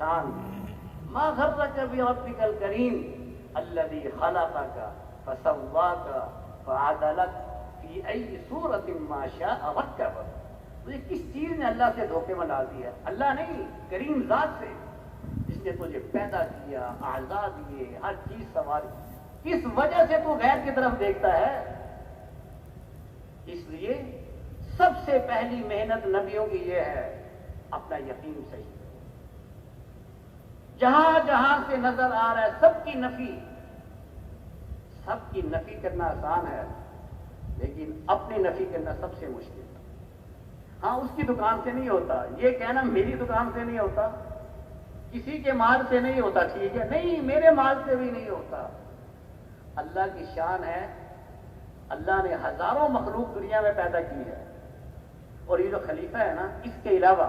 انسان ما غرک بربک الکریم الذی خلقک فسواک فعدلک فی ای صورت ما شاء رکبک. تجھے کس چیز نے اللہ سے دھوکے میں ڈال دیا؟ اللہ نہیں، کریم ذات سے، جس نے تجھے پیدا کیا، اعضاء دیے، ہر چیز سنواری. کس وجہ سے تو غیر کی طرف دیکھتا ہے؟ اس لیے سب سے پہلی محنت نبیوں کی یہ ہے اپنا یقین صحیح. جہاں جہاں سے نظر آ رہا ہے سب کی نفی کرنا آسان ہے، لیکن اپنی نفی کرنا سب سے مشکل. ہاں اس کی دکان سے نہیں ہوتا، یہ کہنا میری دکان سے نہیں ہوتا، کسی کے مال سے نہیں ہوتا، ٹھیک ہے، نہیں میرے مال سے بھی نہیں ہوتا. اللہ کی شان ہے، اللہ نے ہزاروں مخلوق دنیا میں پیدا کی ہے، اور یہ جو خلیفہ ہے نا، اس کے علاوہ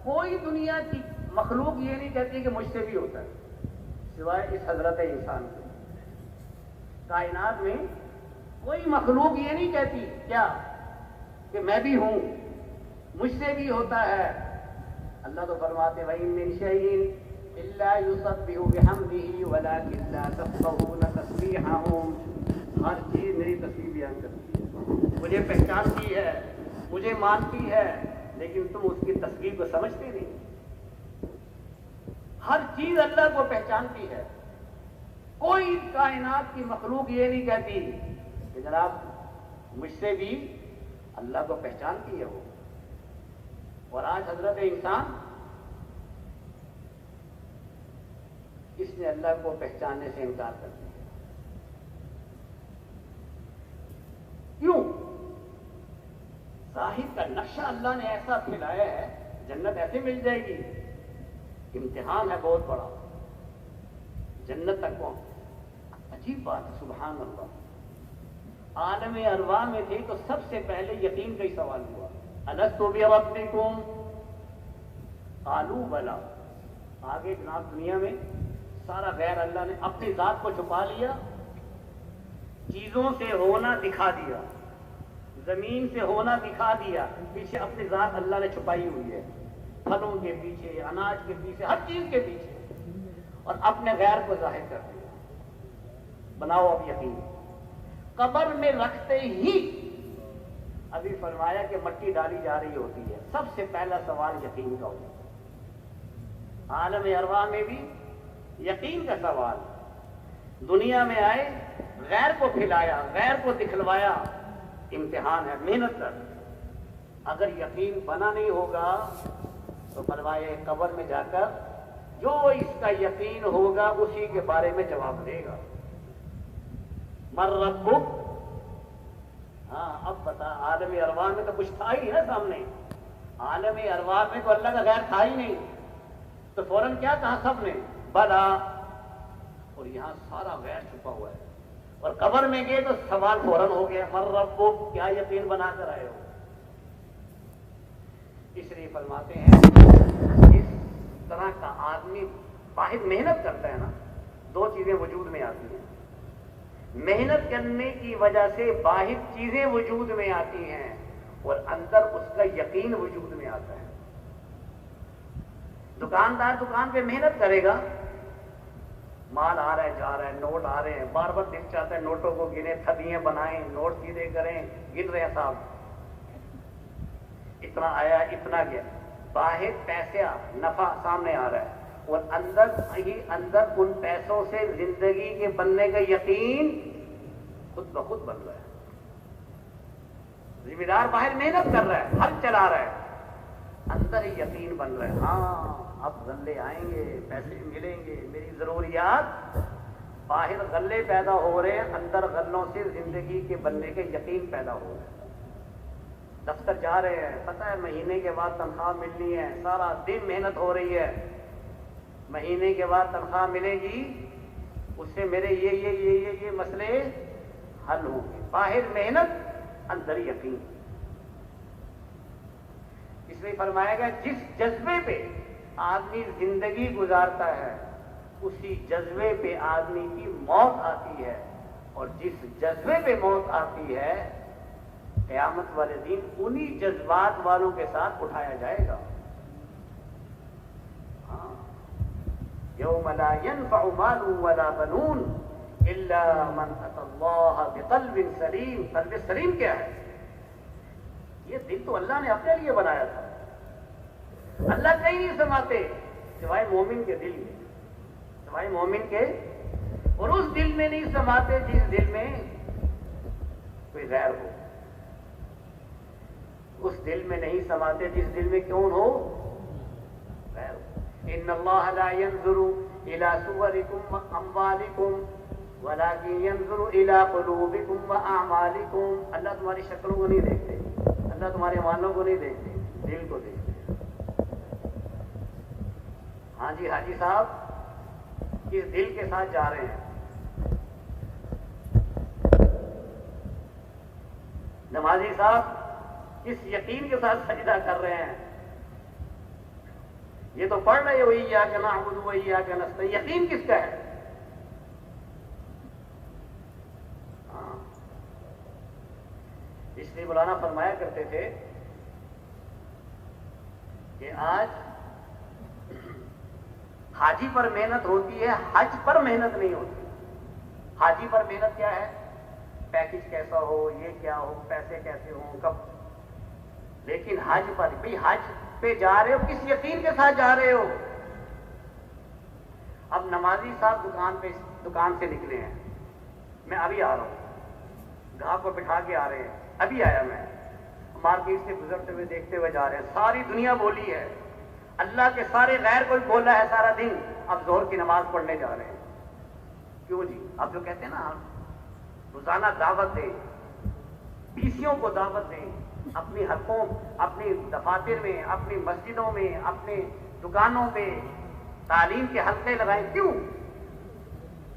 کوئی دنیا کی مخلوق یہ نہیں کہتی کہ مجھ سے بھی ہوتا ہے، سوائے اس حضرت انسان کے. کائنات میں کوئی مخلوق یہ نہیں کہتی کیا کہ میں بھی ہوں، مجھ سے بھی ہوتا ہے. اللہ تو فرماتے وَإِن مِّن شَيْءٍ إِلَّا يُسَبِّحُ بِحَمْدِهِ وَلَٰكِن لَّا تَفْقَهُونَ تَسْبِيحَهُمْ. ہر چیز میری تسبیح بیان کرتی ہے، مجھے پہچانتی ہے، مجھے مانتی ہے، لیکن تم اس کی تسبیح کو سمجھتے نہیں. ہر چیز اللہ کو پہچانتی ہے. کوئی کائنات کی مخلوق یہ نہیں کہتی کہ جناب مجھ سے بھی اللہ کو پہچانتی ہے وہ. اور آج حضرت انسان اس نے اللہ کو پہچاننے سے انکار کر دیا. کیوں؟ ظاہر کا نقشہ اللہ نے ایسا پھیلایا ہے، جنت ایسے مل جائے گی. امتحان ہے بہت بڑا، جنت تک پہنچ. عجیب بات ہے، سبحان اللہ. عالم ارواح میں تھے تو سب سے پہلے یقین کا ہی سوال ہوا، الست بربکم قالوا بلا. آگے جناب دنیا میں سارا غیر اللہ نے اپنی ذات کو چھپا لیا، چیزوں سے ہونا دکھا دیا، زمین سے ہونا دکھا دیا، پیچھے اپنی ذات اللہ نے چھپائی ہوئی ہے، پھلوں کے پیچھے، اناج کے پیچھے، ہر چیز کے پیچھے، اور اپنے غیر کو ظاہر کر دیا. بناؤ اب یقین. قبر میں رکھتے ہی ابھی فرمایا کہ مٹی ڈالی جا رہی ہوتی ہے، سب سے پہلا سوال یقین کا ہوتا ہے. عالم ارواح میں بھی یقین کا سوال. دنیا میں آئے، غیر کو پھیلایا، غیر کو دکھلوایا، امتحان ہے، محنت کر. اگر یقین بنا نہیں ہوگا تو فرمائے قبر میں جا کر جو اس کا یقین ہوگا اسی کے بارے میں جواب دے گا. من ربک؟ ہاں اب بتا. عالم ارواح میں تو کچھ تھا ہی نا سامنے، عالم ارواح میں تو اللہ کا غیر تھا ہی نہیں، تو فوراً کیا کہا سب نے؟ بلا. اور یہاں سارا غیر چھپا ہوا ہے. اور قبر میں گئے تو سوال فوراً ہو گیا، من ربک؟ کیا یقین بنا کر آئے ہو؟ اس لیے فرماتے ہیں اس طرح کا آدمی واحد محنت کرتا ہے نا، دو چیزیں وجود میں آتی ہیں. محنت کرنے کی وجہ سے باہر چیزیں وجود میں آتی ہیں اور اندر اس کا یقین وجود میں آتا ہے. دکاندار دکان پہ محنت کرے گا، مال آ رہا ہے جا رہا ہے، نوٹ آ رہے ہیں، بار بار دکھ چاہتا ہے، نوٹوں کو گنے، تھدیاں بنائیں، نوٹ سیدھے کریں، گن رہے ہیں صاحب، اتنا آیا اتنا گیا، باہر پیسے نفع سامنے آ رہا ہے، اور اندر ہی اندر ان پیسوں سے زندگی کے بننے کا یقین خود بخود بن رہا ہے. ذمہ دار باہر محنت کر رہا ہے، حل چلا رہا ہے، اندر ہی یقین بن رہا ہے، ہاں اب غلے آئیں گے، پیسے ملیں گے، میری ضروریات. باہر غلے پیدا ہو رہے ہیں، اندر غلوں سے زندگی کے بننے کے یقین پیدا ہو رہا ہے. دفتر جا رہے ہیں، پتہ ہے مہینے کے بعد تنخواہ ملنی ہے، سارا دن محنت ہو رہی ہے، مہینے کے بعد تنخواہ ملے گی، اس سے میرے یہ مسئلے حل ہوں گے. باہر محنت، اندر یقین. اس لیے فرمایا گیا جس جذبے پہ آدمی زندگی گزارتا ہے اسی جذبے پہ آدمی کی موت آتی ہے، اور جس جذبے پہ موت آتی ہے قیامت والے دن انہی جذبات والوں کے ساتھ اٹھایا جائے گا. ہاں یوم لا ينفع مال ولا بنون الا من اتى اللہ بقلب سلیم. قلب سلیم کیا ہے؟ یہ دل تو اللہ نے اپنے لیے بنایا تھا. اللہ کہیں نہیں سماتے سوائے مومن کے دل میں، سوائے مومن کے. اور اس دل میں نہیں سماتے جس دل میں کوئی غیر ہو، اس دل میں نہیں سماتے جس دل میں کون ہو؟ غیر ہو. ان اللہ لا ينظر الى صوركم واموالكم ولكن ينظر الى قلوبكم واعمالكم. اللہ تمہاری شکلوں کو نہیں دیکھتے، اللہ تمہارے مالوں کو نہیں دیکھتے، دل کو دیکھتے. ہاں جی حاجی صاحب کس دل کے ساتھ جا رہے ہیں؟ نمازی صاحب کس یقین کے ساتھ سجدہ کر رہے ہیں؟ یہ تو پڑھ رہے ہو ایاک نعبد و ایاک نستعین، یقین کس کا ہے؟ ہاں اس لیے مولانا فرمایا کرتے تھے کہ آج حاجی پر محنت ہوتی ہے، حج پر محنت نہیں ہوتی. حاجی پر محنت کیا ہے؟ پیکج کیسا ہو، یہ کیا ہو، پیسے کیسے ہوں، کب. لیکن حج پر بھائی حج پہ جا رہے ہو کس یقین کے ساتھ جا رہے ہو؟ اب نمازی صاحب دکان سے نکلے ہیں، میں ابھی آ رہا ہوں، گاہک کو بٹھا کے آ رہے ہیں، ابھی آیا میں، مارکیٹ سے گزرتے ہوئے دیکھتے ہوئے جا رہے ہیں، ساری دنیا بولی ہے، اللہ کے سارے غیر کوئی بولا ہے سارا دن. اب ظہر کی نماز پڑھنے جا رہے ہیں. کیوں جی؟ اب جو کہتے ہیں نا روزانہ دعوت دیں، بیسیوں کو دعوت دیں، اپنی حلقوں، اپنی دفاتر میں، اپنی مسجدوں میں، اپنے دکانوں پہ تعلیم کے حلقے لگائیں. کیوں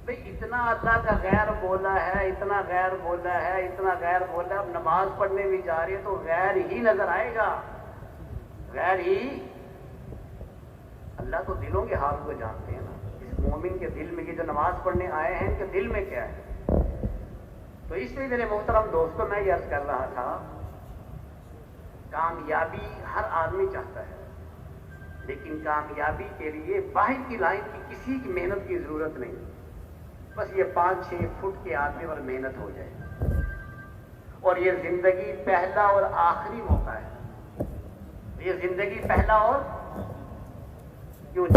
بھئی؟ اتنا اللہ کا غیر بولا ہے، اتنا غیر بولا ہے، اتنا غیر بولا ہے. اب نماز پڑھنے بھی جا رہی ہے تو غیر ہی نظر آئے گا، غیر ہی. اللہ تو دلوں کے حال کو جانتے ہیں نا. اس مومن کے دل میں، یہ جو نماز پڑھنے آئے ہیں ان کے دل میں کیا ہے؟ تو اس لیے میرے محترم دوستوں میں یہ عرض کر رہا تھا، کامیابی ہر آدمی چاہتا ہے، لیکن کامیابی کے لیے باہر کی لائن کی کسی کی محنت کی ضرورت نہیں. بس یہ 5-6 فٹ کے آدمی پر محنت ہو جائے. اور یہ زندگی پہلا اور آخری موقع ہے. یہ زندگی پہلا اور کیوں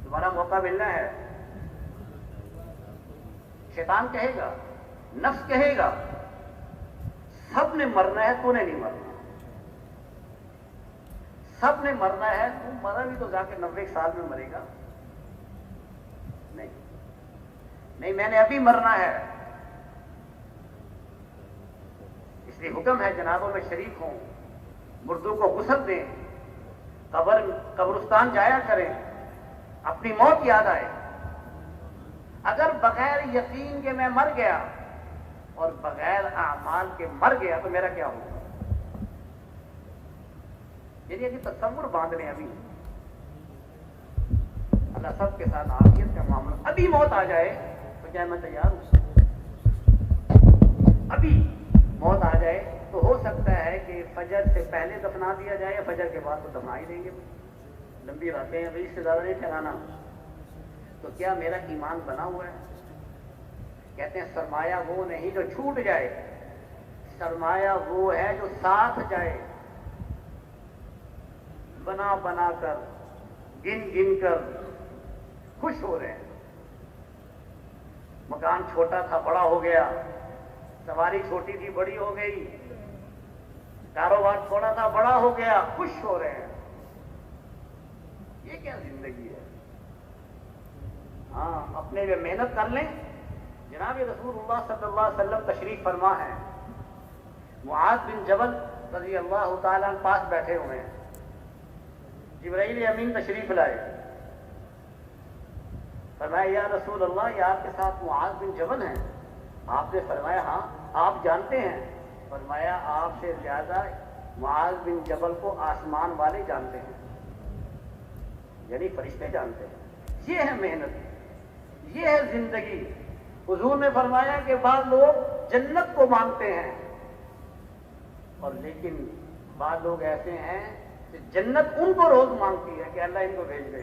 دوبارہ موقع ملنا ہے. شیطان کہے گا، نفس کہے گا سب نے مرنا ہے، تو نے نہیں مرنا. سب نے مرنا ہے، تو مرا بھی تو جا کے 90 سال میں مرے گا. نہیں، میں نے ابھی مرنا ہے. اس لیے حکم ہے جنابوں میں شریک ہوں، مردوں کو غسل دیں، قبرستان جایا کریں، اپنی موت یاد آئے. اگر بغیر یقین کے میں مر گیا اور بغیر اعمال کے مر گیا تو میرا کیا ہوگا؟ یعنی ابھی تصور باندھ لیں. ابھی اللہ سب کے ساتھ عافیت کا معاملہ. ابھی موت آ جائے تو کیا میں تیار ہوں؟ ابھی موت آ جائے تو ہو سکتا ہے کہ فجر سے پہلے دفنا دیا جائے یا فجر کے بعد تو دفنا ہی دیں گے. لمبی باتیں ہیں بھائی، اس سے زیادہ نہیں ٹھہرانا. تو کیا میرا ایمان بنا ہوا ہے؟ کہتے ہیں سرمایہ وہ نہیں جو چھوٹ جائے، سرمایہ وہ ہے جو ساتھ جائے. بنا بنا کر، گن گن کر خوش ہو رہے ہیں. مکان چھوٹا تھا بڑا ہو گیا، سواری چھوٹی تھی بڑی ہو گئی، کاروبار چھوٹا تھا بڑا ہو گیا، خوش ہو رہے ہیں. یہ کیا زندگی ہے؟ ہاں اپنے لیے محنت کر لیں. جناب رسول اللہ صلی اللہ علیہ وسلم تشریف فرما ہے، معاذ بن جبل رضی اللہ تعالیٰ پاس بیٹھے ہوئے ہیں. جبرائیل امین تشریف لائے، فرمایا یا رسول اللہ یہ آپ کے ساتھ معاذ بن جبل ہیں؟ آپ نے فرمایا ہاں. آپ جانتے ہیں؟ فرمایا آپ سے زیادہ معاذ بن جبل کو آسمان والے جانتے ہیں، یعنی فرشتے جانتے ہیں. یہ ہے محنت، یہ ہے زندگی. حضور نے فرمایا کہ بعض لوگ جنت کو مانگتے ہیں، اور لیکن بعض لوگ ایسے ہیں کہ جنت ان کو روز مانگتی ہے کہ اللہ ان کو بھیج دے.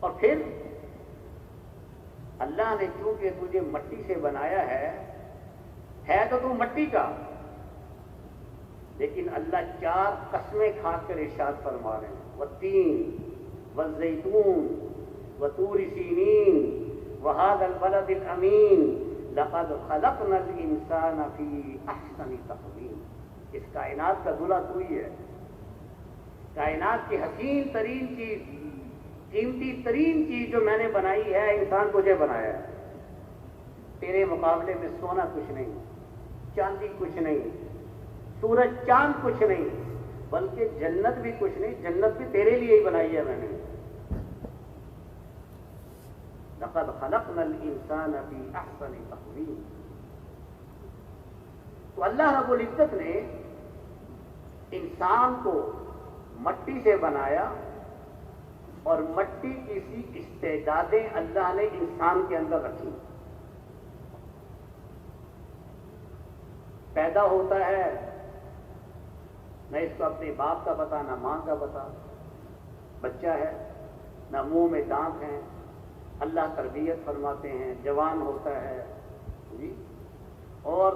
اور پھر اللہ نے چونکہ تجھے مٹی سے بنایا ہے تو مٹی کا، لیکن اللہ 4 قسمیں کھا کر ارشاد فرما رہے ہیں، والتین والزیتون وطور سینین وهذا البلد الامین لقد خلقنا الانسان فی احسن تقویم۔ اس کائنات کا دلہا تو ہی ہے، کائنات کی حسین ترین چیز، قیمتی ترین چیز جو میں نے بنائی ہے، انسان تجھے بنایا ہے۔ تیرے مقابلے میں سونا کچھ نہیں، چاندی کچھ نہیں، سورج چاند کچھ نہیں، بلکہ جنت بھی کچھ نہیں، جنت بھی تیرے لیے ہی بنائی ہے میں نے۔ لقد خلقنا الانسان فی احسن تقویم۔ تو اللہ رب العزت نے انسان کو مٹی سے بنایا، اور مٹی کی سی استعدادیں اللہ نے انسان کے اندر رکھی۔ پیدا ہوتا ہے، نہ اس کو اپنے باپ کا پتا نہ ماں کا پتا، بچہ ہے، نہ منہ میں دانت ہیں، اللہ تربیت فرماتے ہیں، جوان ہوتا ہے جی، اور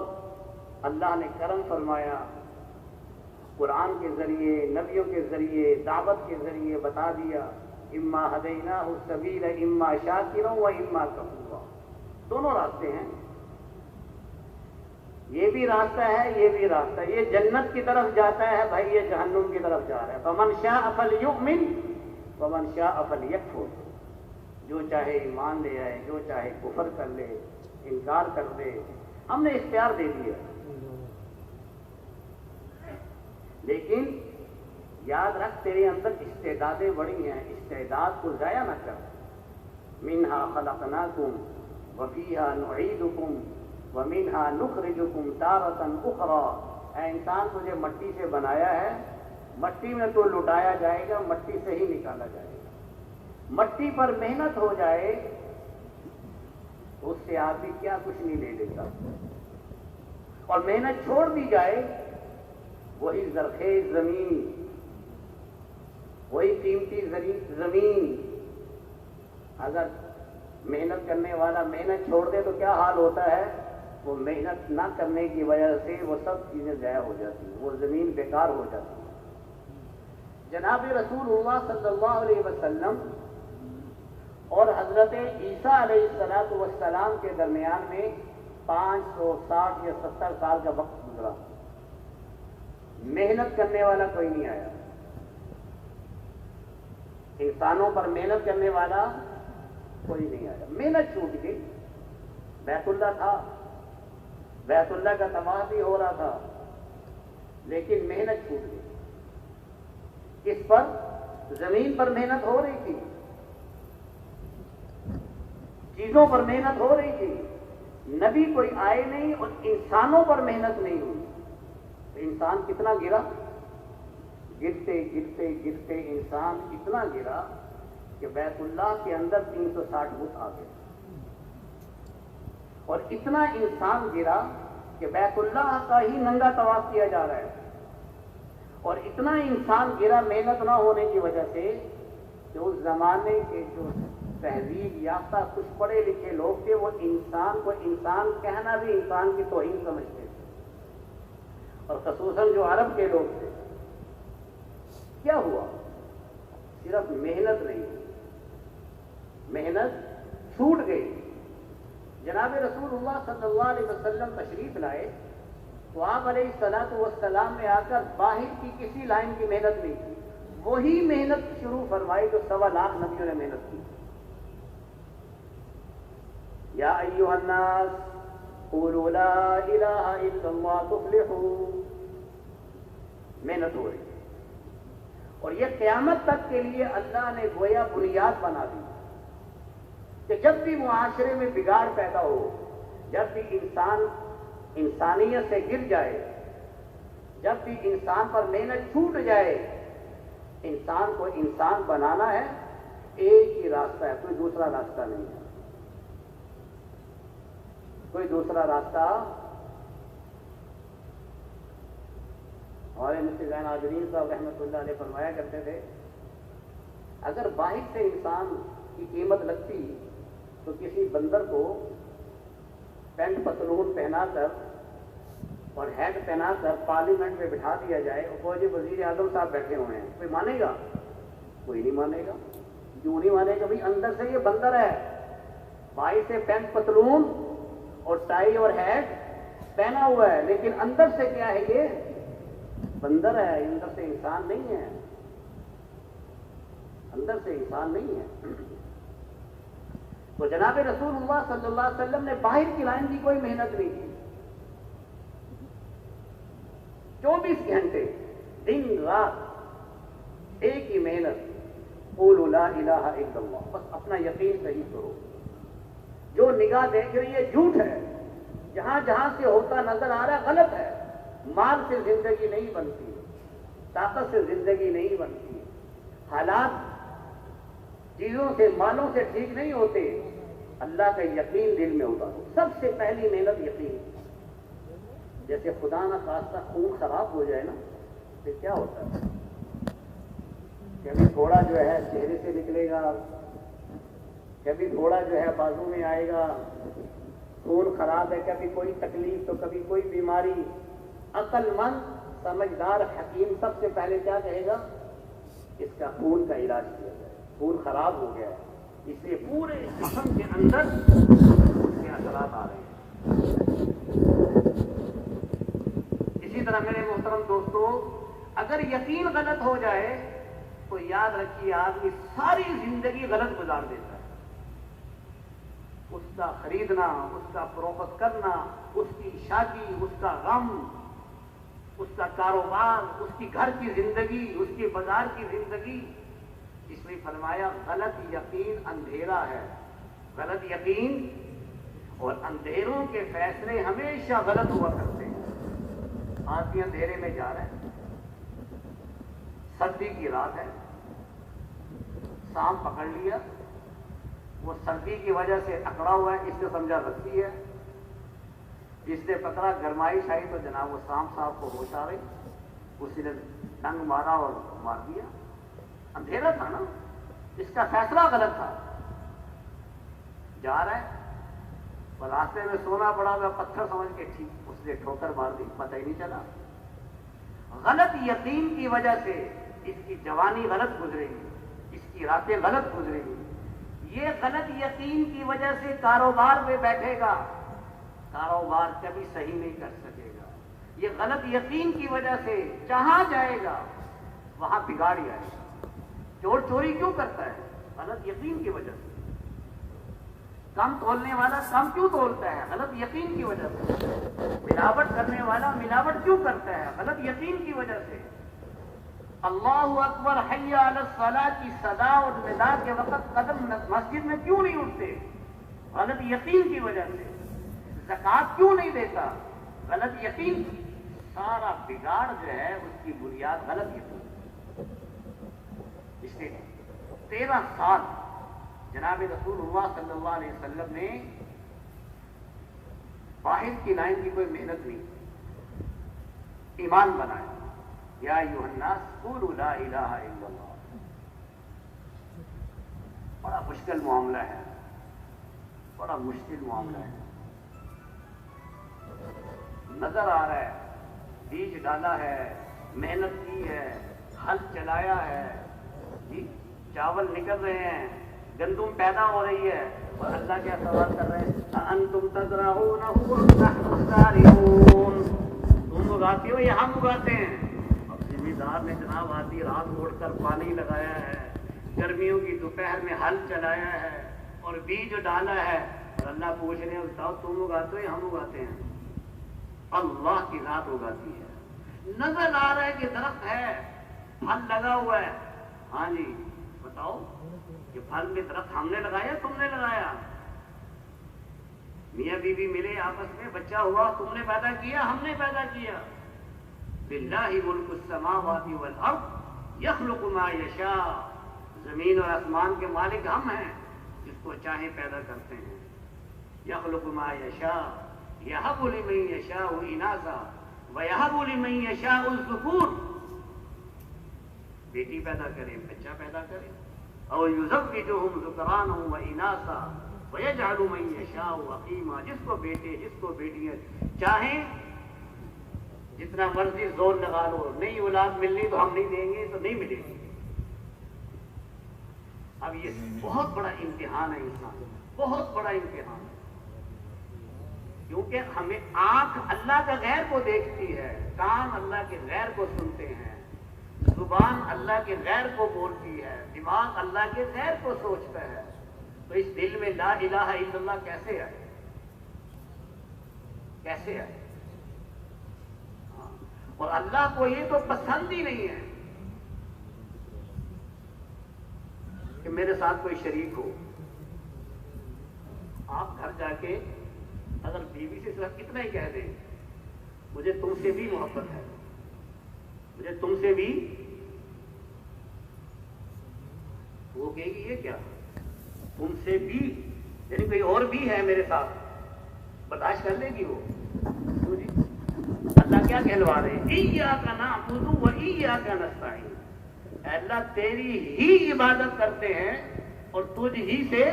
اللہ نے کرم فرمایا، قرآن کے ذریعے، نبیوں کے ذریعے، دعوت کے ذریعے بتا دیا، اما ہدیناہ السبیل اما شاکرا و اما کفورا، دونوں راستے ہیں، یہ بھی راستہ ہے، یہ بھی راستہ، یہ جنت کی طرف جاتا ہے بھائی، یہ جہنم کی طرف جا رہا ہے۔ فمن شاء فلیؤمن ومن شاء فلیکفر، جو چاہے ایمان لے آئے، جو چاہے کفر کر لے، انکار کر دے، ہم نے اختیار دے دیا۔ لیکن یاد رکھ، تیرے اندر استعدادیں بڑی ہیں، استعداد کو ضائع نہ کر۔ منہا خلقناکم وفیہا نعیدکم ومنہا نخرجکم تارۃ اخری۔ اے انسان، تجھے مٹی سے بنایا ہے، مٹی میں تو لٹایا جائے گا، مٹی سے ہی نکالا جائے گا۔ مٹی پر محنت ہو جائے اس سے آدمی کیا کچھ نہیں لے لیتا، اور محنت چھوڑ دی جائے، وہی زرخیز زمین، وہی قیمتی زمین، اگر محنت کرنے والا محنت چھوڑ دے تو کیا حال ہوتا ہے؟ وہ محنت نہ کرنے کی وجہ سے وہ سب چیزیں ضائع ہو جاتی ہیں، وہ زمین بیکار ہو جاتی ہے۔ جناب رسول اللہ صلی اللہ علیہ وسلم اور حضرت عیسیٰ علیہ السلام کے درمیان میں 560 یا 70 سال کا وقت گزرا، محنت کرنے والا کوئی نہیں آیا، انسانوں پر محنت کرنے والا کوئی نہیں آیا، محنت چھوٹ گئی۔ بیت اللہ تھا، بیت اللہ کا طواف بھی ہو رہا تھا، لیکن محنت چھوٹ گئی۔ کس پر؟ زمین پر محنت ہو رہی تھی، چیزوں پر محنت ہو رہی تھی، نبی کوئی آئے نہیں اور انسانوں پر محنت نہیں ہوئی، تو انسان کتنا گرا، گرتے گرتے گرتے انسان اتنا گرا کہ بیت اللہ کے اندر 360 بت آ گئے، اور اتنا انسان گرا کہ بیت اللہ کا ہی ننگا طواف کیا جا رہا ہے، اور اتنا انسان گرا محنت نہ ہونے کی وجہ سے کہ اس زمانے کے جو تہذیب یافتہ کچھ پڑھے لکھے لوگ تھے، وہ انسان کو انسان کہنا بھی انسان کی توہین سمجھتے تھے، اور خصوصاً جو عرب کے لوگ تھے۔ کیا ہوا؟ صرف محنت نہیں، محنت چھوٹ گئی۔ جناب رسول اللہ صلی اللہ علیہ وسلم تشریف لائے تو آپ علیہ الصلوۃ والسلام نے آ کر باہر کی کسی لائن کی محنت نہیں کی، وہی محنت شروع فرمائی جو 1.25 لاکھ نبیوں نے محنت کی۔ یا ایھا الناس قولوا لا الہ الا اللہ تفلحوا، محنت ہو رہی ہے، اور یہ قیامت تک کے لیے اللہ نے گویا بنیاد بنا دی کہ جب بھی معاشرے میں بگاڑ پیدا ہو، جب بھی انسان انسانیت سے گر جائے، جب بھی انسان پر محنت چھوٹ جائے، انسان کو انسان بنانا ہے، ایک ہی راستہ ہے، کوئی دوسرا راستہ نہیں ہے، کوئی دوسرا راستہ۔ ہمارے مفتی زین عابدین صاحب رحمۃ اللہ علیہ فرمایا کرتے تھے، اگر باہر سے انسان کی قیمت لگتی تو کسی بندر کو پینٹ پتلون پہنا کر اور ہیٹ پہنا کر پارلیمنٹ میں بٹھا دیا جائے اور وہ جو وزیر اعظم صاحب بیٹھے ہوئے ہیں، کوئی مانے گا؟ کوئی نہیں مانے گا. کیوں نہیں مانے گا؟ بھائی اندر سے یہ بندر ہے، باہر سے پینٹ پتلون اور ٹائی اور ہیٹ پہنا ہوا ہے، لیکن اندر سے کیا ہے؟ یہ بندر ہے، اندر سے انسان نہیں ہے، اندر سے انسان نہیں ہے. تو جناب رسول اللہ صلی اللہ علیہ وسلم نے باہر کی لائن کی کوئی محنت نہیں کی. 24 گھنٹے دن رات ایک ہی محنت، قولوا لا الہ الا اللہ. بس اپنا یقین صحیح کرو. جو نگاہ دیکھ رہی ہے جھوٹ ہے، جہاں جہاں سے ہوتا نظر آ رہا ہے غلط ہے. مال سے زندگی نہیں بنتی، طاقت سے زندگی نہیں بنتی، حالات چیزوں سے مالوں سے ٹھیک نہیں ہوتے. اللہ کا یقین دل میں ہوتا ہے. سب سے پہلی محنت یقین. جیسے خدا نہ خواستہ خون خراب ہو جائے نا، پھر کیا ہوتا ہے؟ کبھی تھوڑا جو ہے چہرے سے نکلے گا، کبھی تھوڑا جو ہے بازو میں آئے گا. خون خراب ہے، کبھی کوئی تکلیف تو کبھی کوئی بیماری. عقل مند سمجھدار حکیم سب سے پہلے کیا کہے گا؟ اس کا خون کا علاج کیا جائے. خون خراب ہو گیا ہے، اس لیے پورے جسم کے اندر اس کے اثرات آ رہے ہیں. اسی طرح میرے محترم دوستو، اگر یقین غلط ہو جائے تو یاد رکھیے آدمی ساری زندگی غلط گزار دیتا ہے. اس کا خریدنا، اس کا فروخت کرنا، اس کی شادی، اس کا غم، اس کا کاروبار، اس کی گھر کی زندگی، اس کی بازار کی زندگی. اس لیے فرمایا غلط یقین اندھیرا ہے. غلط یقین اور اندھیروں کے فیصلے ہمیشہ غلط ہوا کرتے ہیں. آدمی اندھیرے میں جا رہا ہے، سردی کی رات ہے، سانپ پکڑ لیا، وہ سردی کی وجہ سے اکڑا ہوا ہے، اس نے سمجھا رسی ہے، جس نے پکڑا گرمائش آئی تو جناب وہ سانپ صاحب کو ہوش آ رہی، اسی نے ڈنگ مارا اور مار دیا. اندھیرا تھا نا، اس کا فیصلہ غلط تھا. جا رہا ہے اور راستے میں سونا پڑا ہوا پتھر سمجھ کے ٹھیک اس نے ٹھوکر مار دی، پتہ ہی نہیں چلا. غلط یقین کی وجہ سے اس کی جوانی غلط گزرے گی، اس کی راتیں غلط گزرے گی. یہ غلط یقین کی وجہ سے کاروبار میں بیٹھے گا، کاروبار کبھی صحیح نہیں کر سکے گا. یہ غلط یقین کی وجہ سے جہاں جائے گا وہاں بگاڑ ہی آئے گا. چور چوری کیوں کرتا ہے؟ غلط یقین کی وجہ سے. کم تولنے والا کم کیوں تولتا ہے؟ غلط یقین کی وجہ سے. ملاوٹ کرنے والا ملاوٹ کیوں کرتا ہے؟ غلط یقین کی وجہ سے. اللہ اکبر حی علی الصلاۃ کی صدا اور ندا کے وقت قدم مسجد میں کیوں نہیں اٹھتے؟ غلط یقین کی وجہ سے. زکوٰۃ کیوں نہیں دیتا؟ غلط یقین. سارا بگاڑ جو ہے اس کی بنیاد غلط یقین. اس لیے 13 سال جناب رسول اللہ صلی اللہ علیہ وسلم نے باہر کی لائن کی کوئی محنت نہیں، ایمان بنایا. یا ایھا الناس قولوا لا الہ الا اللہ. بڑا مشکل معاملہ ہے، بڑا مشکل معاملہ ہے. نظر آ رہا ہے، بیج ڈالا ہے، محنت کی ہے، ہل چلایا ہے، چاول نکل رہے ہیں، گندم پیدا ہو رہی ہے، اور اللہ کیا سوال کر رہے ہیں؟ انتم تزرعونہ ام نحن الزارعون. تم اگاتے ہو یا ہم اگاتے ہیں؟ اب ذمہ دار نے جناب آدھی رات اٹھ کر پانی لگایا ہے، گرمیوں کی دوپہر میں ہل چلایا ہے اور بیج ڈالا ہے، اور اللہ پوچھ رہے ہیں بتاؤ تم اگاتے ہو یا ہم اگاتے ہیں؟ اللہ کی ذات اگاتی ہے. نظر آ رہا ہے کہ درخت ہے، پھل لگا ہوا ہے. ہاں جی بتاؤ، یہ پھل میں درخت ہم نے لگایا تم نے لگایا؟ میاں بیوی ملے آپس میں، بچہ ہوا، تم نے پیدا کیا ہم نے پیدا کیا. للہ ملک السماوات والارض یخلق ما یشاء. زمین اور آسمان کے مالک ہم ہیں، جس کو چاہے پیدا کرتے ہیں. یخلق ما یشاء یہب لمن یشاء اناثا ویہب لمن یشاء الذکور. بیٹی پیدا کرے، بچہ پیدا کرے، اور یزوجہم ذکرانا و اناسا ویجعل من یشاء عقیما، جس کو بیٹے جس کو بیٹیاں چاہیں جتنا مرضی زور لگا لو، نہیں اولاد ملنی تو ہم نہیں دیں گے تو نہیں ملے گی۔ اب یہ بہت بڑا امتحان ہے انسان، بہت بڑا امتحان ہے، کیونکہ ہمیں آنکھ اللہ کا غیر کو دیکھتی ہے، کان اللہ کے غیر کو سنتے ہیں، زبان اللہ کے غیر کو بولتی ہے، دماغ اللہ کے غیر کو سوچتا ہے، تو اس دل میں لا الہ الا اللہ کیسے آئے؟ کیسے آئے؟ اور اللہ کو یہ تو پسند ہی نہیں ہے کہ میرے ساتھ کوئی شریک ہو۔ آپ گھر جا کے اگر بیوی سے صرف اتنا ہی کہہ دیں مجھے تم سے بھی محبت ہے، مجھے تم سے بھی، وہ کہے گی یہ کیا تم سے بھی، یعنی کوئی اور بھی ہے میرے ساتھ، برداشت کر لے گی وہ؟ جی اللہ کیا کہلوا رہے ہیں، ایاک نعبد و ایاک نستعین، اے اللہ تیری ہی عبادت کرتے ہیں اور تجھ ہی سے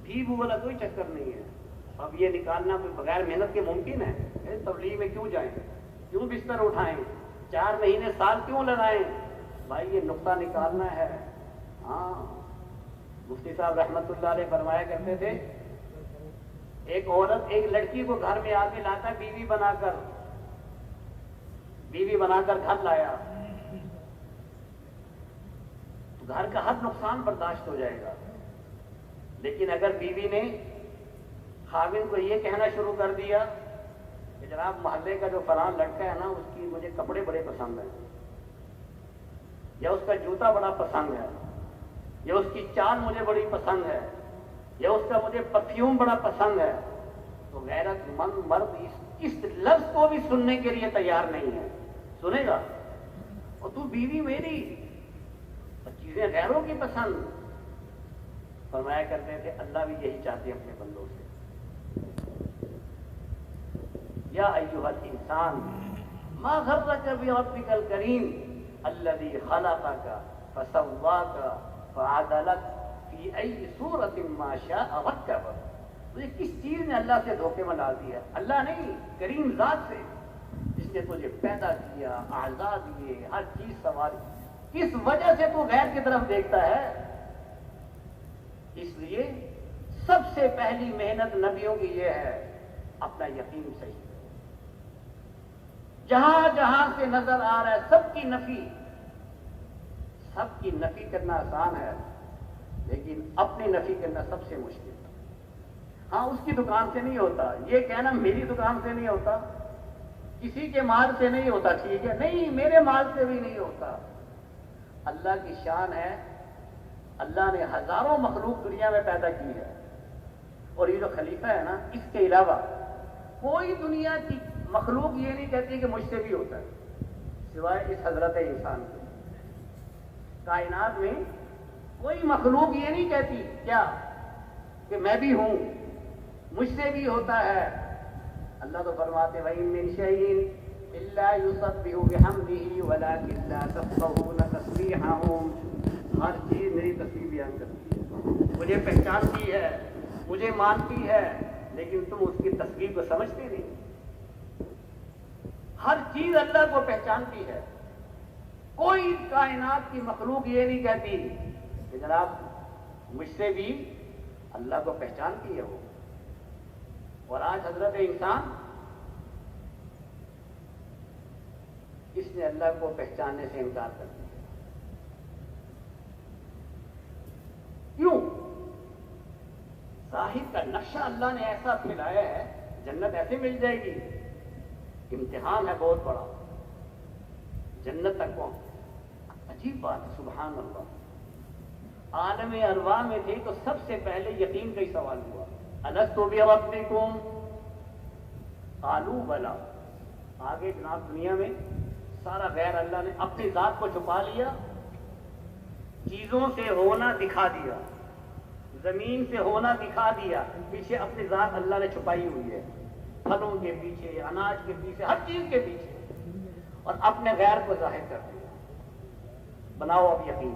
بھی والا کوئی چکر نہیں ہے۔ اب یہ نکالنا کوئی بغیر محنت کے ممکن ہے؟ تبلیغ میں کیوں جائیں، کیوں بستر اٹھائیں، 4 مہینے سال کیوں لگائیں؟ بھائی یہ نقطہ نکالنا ہے۔ ہاں مفتی صاحب رحمت اللہ علیہ فرمایا کرتے تھے ایک عورت ایک لڑکی کو گھر میں آگے لاتا بیوی بنا کر گھر لایا تو گھر کا ہر نقصان برداشت ہو جائے گا، لیکن اگر بیوی نے خاوند کو یہ کہنا شروع کر دیا کہ جناب محلے کا جو فلاں لڑکا ہے نا اس کی مجھے کپڑے بڑے پسند ہیں، یا اس کا جوتا بڑا پسند ہے، یا اس کی چال مجھے بڑی پسند ہے، یا اس کا مجھے پرفیوم بڑا پسند ہے، تو غیرت مند مرد اس لفظ کو بھی سننے کے لیے تیار نہیں ہے، سنے گا؟ اور تو بیوی میری اور چیزیں غیروں کی پسند۔ فرمایا کرتے تھے اللہ بھی یہی چاہتے ہیں اپنے بندوں سے، یا ایھا الانسان ما غرک بربک الکریم الذی خلقک فسواک فعدلک فی ای صورت ما شاء رکبک۔ تجھے کس چیز نے اللہ سے دھوکے میں ڈال دیا؟ اللہ نہیں، کریم ذات سے، جس نے تجھے پیدا کیا، اعضاء دیے، ہر چیز سواری، کس وجہ سے تو غیر کی طرف دیکھتا ہے؟ اس لیے سب سے پہلی محنت نبیوں کی یہ ہے اپنا یقین صحیح، جہاں جہاں سے نظر آ رہا ہے سب کی نفی کرنا آسان ہے، لیکن اپنی نفی کرنا سب سے مشکل ہے۔ ہاں اس کی دکان سے نہیں ہوتا، یہ کہنا میری دکان سے نہیں ہوتا، کسی کے مال سے نہیں ہوتا، ٹھیک ہے، نہیں میرے مال سے بھی نہیں ہوتا۔ اللہ کی شان ہے، اللہ نے ہزاروں مخلوق دنیا میں پیدا کی ہے، اور یہ جو خلیفہ ہے نا اس کے علاوہ کوئی دنیا کی مخلوق یہ نہیں کہتی کہ مجھ سے بھی ہوتا ہے، سوائے اس حضرت انسان کے۔ کائنات میں کوئی مخلوق یہ نہیں کہتی کیا کہ میں بھی ہوں، مجھ سے بھی ہوتا ہے۔ اللہ تو فرماتے وَإِن مِّن شَيْءٍ إِلَّا يُسَبِّحُ بِحَمْدِهِ وَلَٰكِن لَّا تَفْقَهُونَ تَسْبِيحَهُمْ، ہر چیز میری تسبیح بیان کرتی ہے، مجھے پہچانتی ہے، مجھے مانتی ہے، لیکن تم اس کی تسبیح کو سمجھتے نہیں۔ ہر چیز اللہ کو پہچانتی ہے، کوئی کائنات کی مخلوق یہ نہیں کہتی کہ جناب مجھ سے بھی اللہ کو پہچانتی ہے وہ۔ اور آج حضرت انسان اس نے اللہ کو پہچاننے سے انکار کر دیا۔ کیوں؟ ظاہر کا نقشہ اللہ نے ایسا پھیلایا ہے، جنت ایسے مل جائے گی، امتحان ہے بہت بڑا، جنت تک پہنچ۔ عجیب بات ہے، سبحان اللہ، عالم ارواح میں تھے تو سب سے پہلے یقین کا ہی سوال ہوا، الست بربکم قالوا بلی۔ آگے جناب دنیا میں سارا غیر اللہ نے اپنی ذات کو چھپا لیا، چیزوں سے ہونا دکھا دیا، زمین سے ہونا دکھا دیا، پیچھے اپنی ذات اللہ نے چھپائی ہوئی ہے، پھلوں کے پیچھے، اناج کے پیچھے، ہر چیز کے پیچھے، اور اپنے غیر کو ظاہر کر دیا۔ بناؤ اب یقین،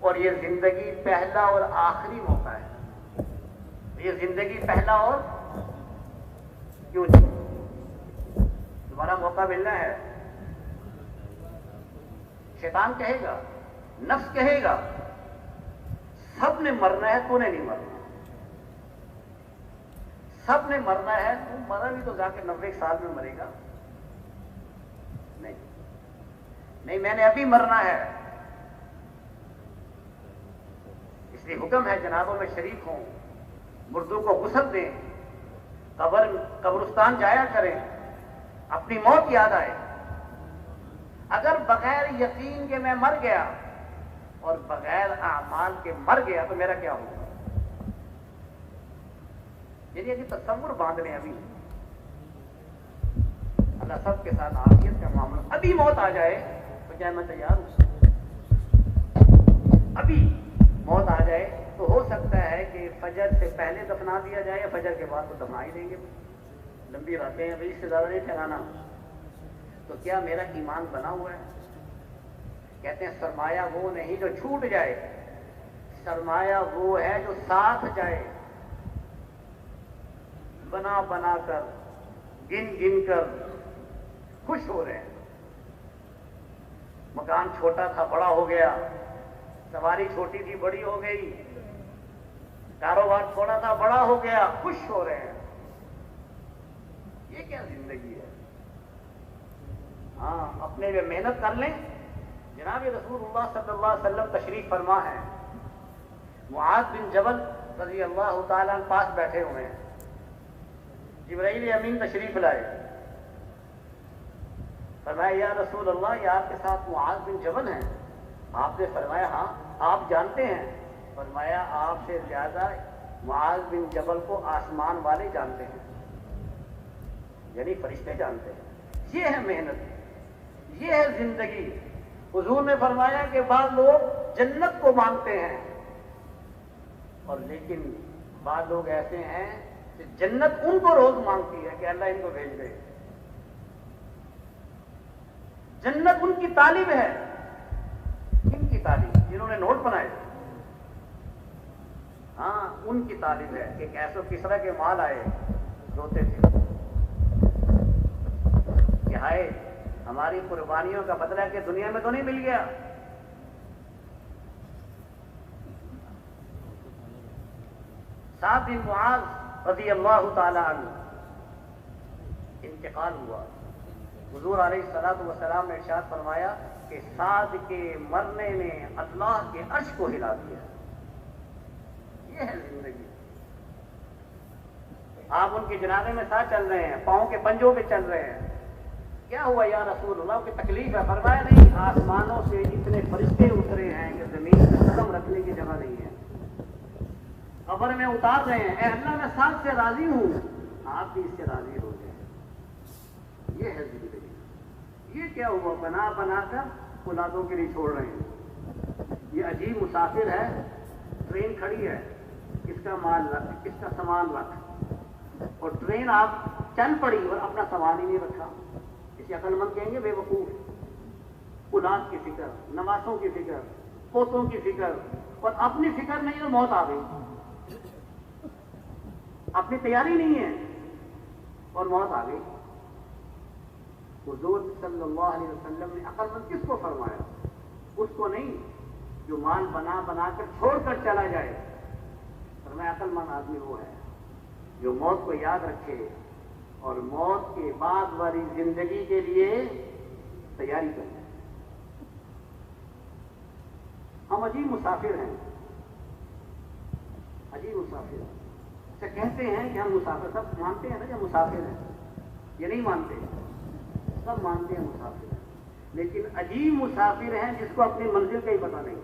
اور یہ زندگی پہلا اور آخری موقع ہے. یہ زندگی پہلا اور کیوں دوبارہ موقع ملنا ہے. شیطان کہے گا، نفس کہے گا سب نے مرنا ہے، تو نے نہیں مرنا. سب نے مرنا ہے، تو مرا بھی تو جا کے 90 سال میں مرے گا. نہیں، میں نے ابھی مرنا ہے. اس لیے حکم ہے جنابوں میں شریک ہوں، مردوں کو غسل دیں، قبرستان جایا کریں، اپنی موت یاد آئے. اگر بغیر یقین کے میں مر گیا اور بغیر اعمال کے مر گیا تو میرا کیا ہوگا؟ یعنی ابھی تصور باندھنے ابھی اللہ سب کے ساتھ عافیت کا معاملہ. ابھی موت آ جائے تو کیا میں تیار ہوں؟ ابھی موت آ جائے تو ہو سکتا ہے کہ فجر سے پہلے دفنا دیا جائے یا فجر کے بعد تو دفنا ہی دیں گے. لمبی باتیں ہیں بھائی، اس سے زیادہ نہیں ٹھہرانا. تو کیا میرا ایمان بنا ہوا ہے؟ کہتے ہیں سرمایہ وہ نہیں جو چھوٹ جائے، سرمایہ وہ ہے جو ساتھ جائے. بنا بنا کر، گن گن کر خوش ہو رہے ہیں. مکان چھوٹا تھا بڑا ہو گیا، سواری چھوٹی تھی بڑی ہو گئی، کاروبار چھوٹا تھا بڑا ہو گیا، خوش ہو رہے ہیں. یہ کیا زندگی ہے؟ ہاں، اپنے لیے محنت کر لیں. جناب رسول اللہ صلی اللہ علیہ وسلم تشریف فرما ہے. معاذ بن جبل رضی اللہ تعالیٰ عنہ پاس بیٹھے ہوئے ہیں. جبرائیل امین تشریف لائے. فرمایا یا رسول اللہ، یہ آپ کے ساتھ معاذ بن جبل ہیں؟ آپ نے فرمایا ہاں. آپ جانتے ہیں؟ فرمایا آپ سے زیادہ معاذ بن جبل کو آسمان والے جانتے ہیں، یعنی فرشتے جانتے ہیں. یہ ہے محنت، یہ ہے زندگی. حضور نے فرمایا کہ بعض لوگ جنت کو مانگتے ہیں، اور لیکن بعض لوگ ایسے ہیں کہ جنت ان کو روز مانگتی ہے کہ اللہ ان کو بھیج دے. جنت ان کی طالب ہے. کن کی طالب؟ جنہوں نے نوٹ بنائے. ہاں، ان کی طالب ہے. کہ کیسو کسرا کے مال آئے، روتے تھے کہ ہائے ہماری قربانیوں کا بدلہ کہ دنیا میں تو نہیں مل گیا. سعد بن معاذ رضی اللہ تعالی عنہ انتقال ہوا. حضور علیہ الصلوۃ والسلام نے ارشاد فرمایا کہ سعد کے مرنے نے اللہ کے عرش کو ہلا دیا. یہ ہے زندگی. آپ ان کے جنازے میں ساتھ چل رہے ہیں، پاؤں کے پنجوں پہ چل رہے ہیں. کیا ہوا یا رسول اللہ؟ کی تکلیف ہے. فرمایا نہیں، آسمانوں سے اتنے فرشتے اترے ہیں کہ زمین میں قدم رکھنے کی جگہ نہیں ہے. قبر میں اتار رہے ہیں، اے اللہ میں ساتھ سے راضی ہوں، آپ بھی اس سے راضی ہو گئے. یہ ہے زندگی. یہ کیا ہوا؟ بنا بنا کر اولادوں کے لیے چھوڑ رہے ہیں. یہ عجیب مسافر ہے. ٹرین کھڑی ہے، کس کا مال رکھ، کس کا سامان رکھ، اور ٹرین آپ چل پڑی اور اپنا سامان ہی نہیں رکھا. اسے عقل مند کہیں گے بے وقوف. اولاد کی فکر، نواسوں کی فکر، پوتوں کی فکر، اور اپنی فکر نہیں اور موت آ گئی. اپنی تیاری نہیں ہے اور موت آ گئی. حضور صلی اللہ علیہ وسلم نے عقل مند کس کو فرمایا؟ اس کو نہیں جو مال بنا بنا کر چھوڑ کر چلا جائے. فرمایا عقل مند آدمی وہ ہے جو موت کو یاد رکھے اور موت کے بعد والی زندگی کے لیے تیاری کرے. ہم عجیب مسافر ہیں، عجیب مسافر. اچھا کہتے ہیں کہ ہم مسافر، سب مانتے ہیں نا کہ مسافر ہیں؟ یہ نہیں مانتے، سب مانتے ہیں مسافر ہیں. لیکن عجیب مسافر ہیں جس کو اپنی منزل کا ہی پتہ نہیں.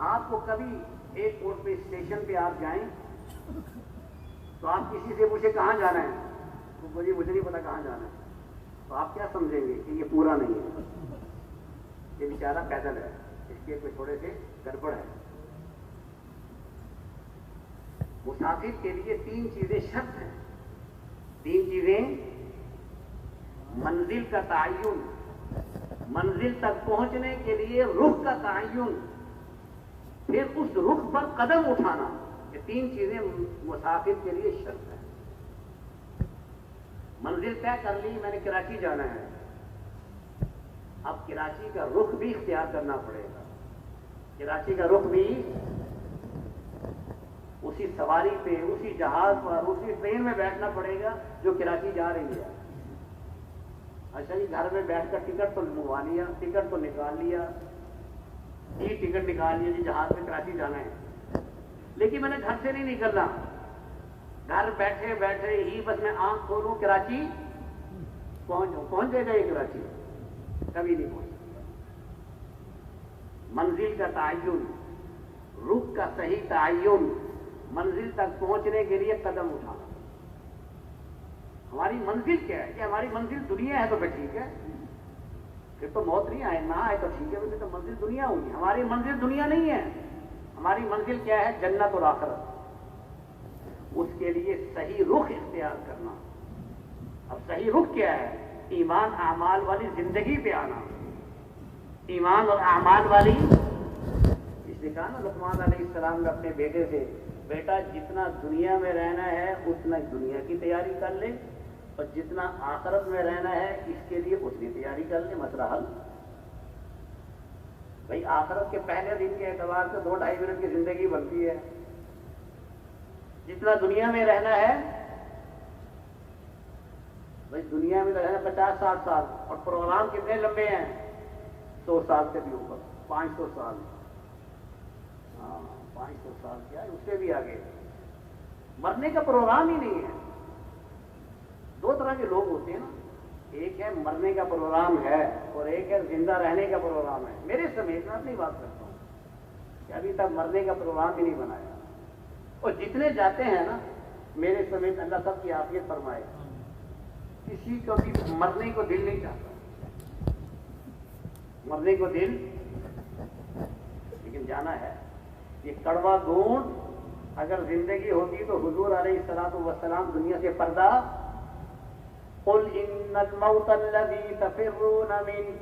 آپ کو کبھی ایئرپورٹ پہ اسٹیشن پہ آپ جائیں تو آپ کسی سے پوچھیں کہاں جانا ہے، تو بولیے مجھے نہیں پتا کہاں جانا ہے. تو آپ کیا سمجھیں گے کہ یہ پورا نہیں ہے، یہ بیچارہ پیدل ہے، اس کے کوئی تھوڑے سے گڑبڑ ہے. مسافر کے لیے 3 چیزیں شرط ہیں. 3 چیزیں: منزل کا تعین، منزل تک پہنچنے کے لیے رخ کا تعین، پھر اس رخ پر قدم اٹھانا، یہ تین چیزیں مسافر کے لیے شرط ہے۔ منزل طے کر لی، میں نے کراچی جانا ہے، اب کراچی کا رخ بھی اختیار کرنا پڑے گا۔ کراچی کا رخ بھی اسی سواری پہ، اسی جہاز پر، اسی ٹرین میں بیٹھنا پڑے گا جو کراچی جا رہی ہے۔ اچھا جی، گھر میں بیٹھ کر ٹکٹ تو منگوا لیا، ٹکٹ تو نکال لیا، یہ ٹکٹ نکال لیا جی جہاز میں کراچی جانا ہے، لیکن میں نے گھر سے نہیں نکلنا، گھر بیٹھے بیٹھے ہی بس میں آنکھ کھولوں کراچی پہنچ جائے گا یہ کراچی؟ کبھی نہیں پہنچ سکتا۔ منزل کا تعین، رخ کا صحیح تعین، منزل تک پہنچنے کے لیے قدم اٹھانا۔ ہماری منزل کیا ہے؟ کہ ہماری منزل دنیا ہے تو پھر ٹھیک ہے، پھر تو موت نہیں آئے، نہ آئے تو ٹھیک ہے، پھر تو منزل دنیا ہوگی۔ ہماری منزل دنیا نہیں ہے، ہماری منزل کیا ہے؟ جنت اور آخرت۔ اس کے لیے صحیح رخ اختیار کرنا۔ اب صحیح رخ کیا ہے؟ ایمان اعمال والی زندگی پہ آنا، ایمان اور اعمال والی۔ اس نے کہا نا لقمان علیہ السلام نے اپنے بیٹے سے، بیٹا جتنا دنیا میں رہنا ہے اتنا دنیا کی تیاری کر لے، اور جتنا آخرت میں رہنا ہے اس کے لیے اتنی تیاری کر لے، مسئلہ حل۔ بھائی آخرت کے پہلے دن کے اعتبار سے 2-2.5 منٹ کی زندگی بنتی ہے، جتنا دنیا میں رہنا ہے، بھائی دنیا میں رہنا 50-60 سال، اور پروگرام کتنے لمبے ہیں؟ 100 سال سے بھی اوپر، 500 سال، ہاں 500 سال کیا ہے، اس سے بھی آگے۔ مرنے کا پروگرام ہی نہیں ہے۔ دو طرح کے لوگ ہوتے ہیں نا، ایک ہے مرنے کا پروگرام ہے اور ایک ہے زندہ رہنے کا پروگرام ہے۔ میرے سمیت میں اپنی بات کرتا ہوں کہ ابھی تک مرنے کا پروگرام ہی نہیں بنایا، اور جتنے جاتے ہیں نا میرے سمیت، اللہ سب کی عافیت فرمائے، کسی کو بھی مرنے کو دل نہیں چاہتا، مرنے کو دل، لیکن جانا ہے۔ یہ کڑوا گھونٹ اگر زندگی ہوتی تو حضور علیہ الصلوۃ والسلام دنیا سے پردہ، قل ان الموت الذي تفرون منه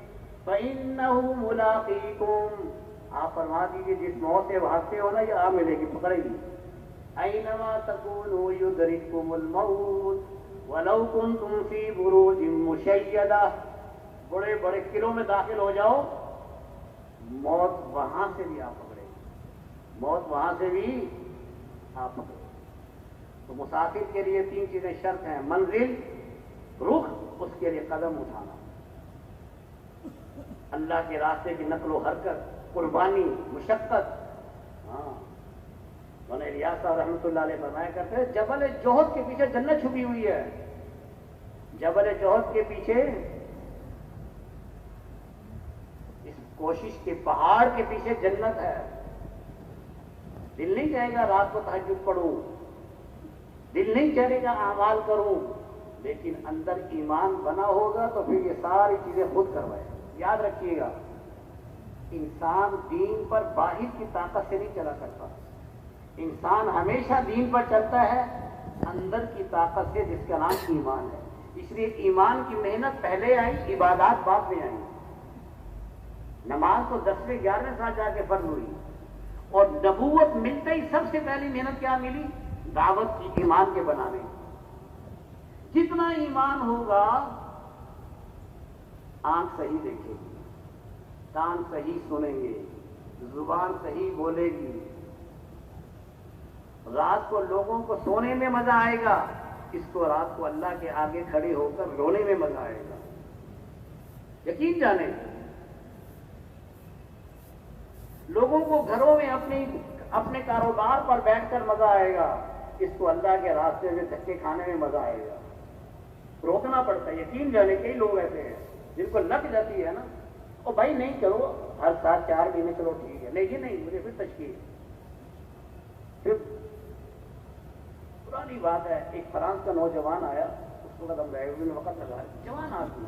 فانه ملاقيكم، آپ فرما دیجیے جس موت سے بھاگتے ہو نا یہ آ ملے گی، پکڑے گی۔ اینما تکونوا یدرککم الموت ولو کنتم فی بروج مشیدہ، بڑے بڑے قلعوں میں داخل ہو جاؤ، موت وہاں سے بھی آپ پکڑے گی، موت وہاں سے بھی آپ پکڑے گی۔ تو مسافر کے لیے 3 چیزیں شرط ہیں، منزل، رخ، اس کے لیے قدم اٹھانا، اللہ کے راستے کی نقل و حرکت، قربانی، مشقت۔ ہاں مولانا الیاس صاحب رحمۃ اللہ علیہ فرمایا کرتے ہیں جبل جوہد کے پیچھے جنت چھپی ہوئی ہے، جبل جوہد کے پیچھے، اس کوشش کے پہاڑ کے پیچھے جنت ہے۔ دل نہیں چاہے گا رات کو تہجد پڑھوں، دل نہیں چاہے گا اعمال کروں، لیکن اندر ایمان بنا ہوگا تو پھر یہ ساری چیزیں خود کروائے۔ یاد رکھیے گا، انسان دین پر باہر کی طاقت سے نہیں چلا کرتا، انسان ہمیشہ دین پر چلتا ہے اندر کی طاقت سے، جس کا نام ایمان ہے۔ اس لیے ایمان کی محنت پہلے آئی، عبادات بعد میں آئی۔ نماز تو 10ویں 11ویں سال جا کے فرض ہوئی، اور نبوت ملتے ہی سب سے پہلی محنت کیا ملی؟ دعوت کی، ایمان کے بنانے۔ جتنا ایمان ہوگا، آنکھ صحیح دیکھے گی، کان صحیح سنیں گے، زبان صحیح بولے گی، رات کو لوگوں کو سونے میں مزہ آئے گا، اس کو رات کو اللہ کے آگے کھڑے ہو کر رونے میں مزہ آئے گا۔ یقین جانیں، لوگوں کو گھروں میں اپنے کاروبار پر بیٹھ کر مزہ آئے گا، اس کو اللہ کے راستے میں دھکے کھانے میں مزہ آئے گا۔ روکنا پڑتا ہے، یقین جانے کئی لوگ ایسے ہیں جن کو لگ جاتی ہے نا، اور بھائی نہیں کرو، ہر سال 4 مہینے چلو ٹھیک ہے، لیکن نہیں، مجھے پھر تشکیل، پھر پرانی بات ہے، ایک فرانس کا نوجوان آیا، اس کو قدم رہے ہوئے وقت لگا، جوان آدمی،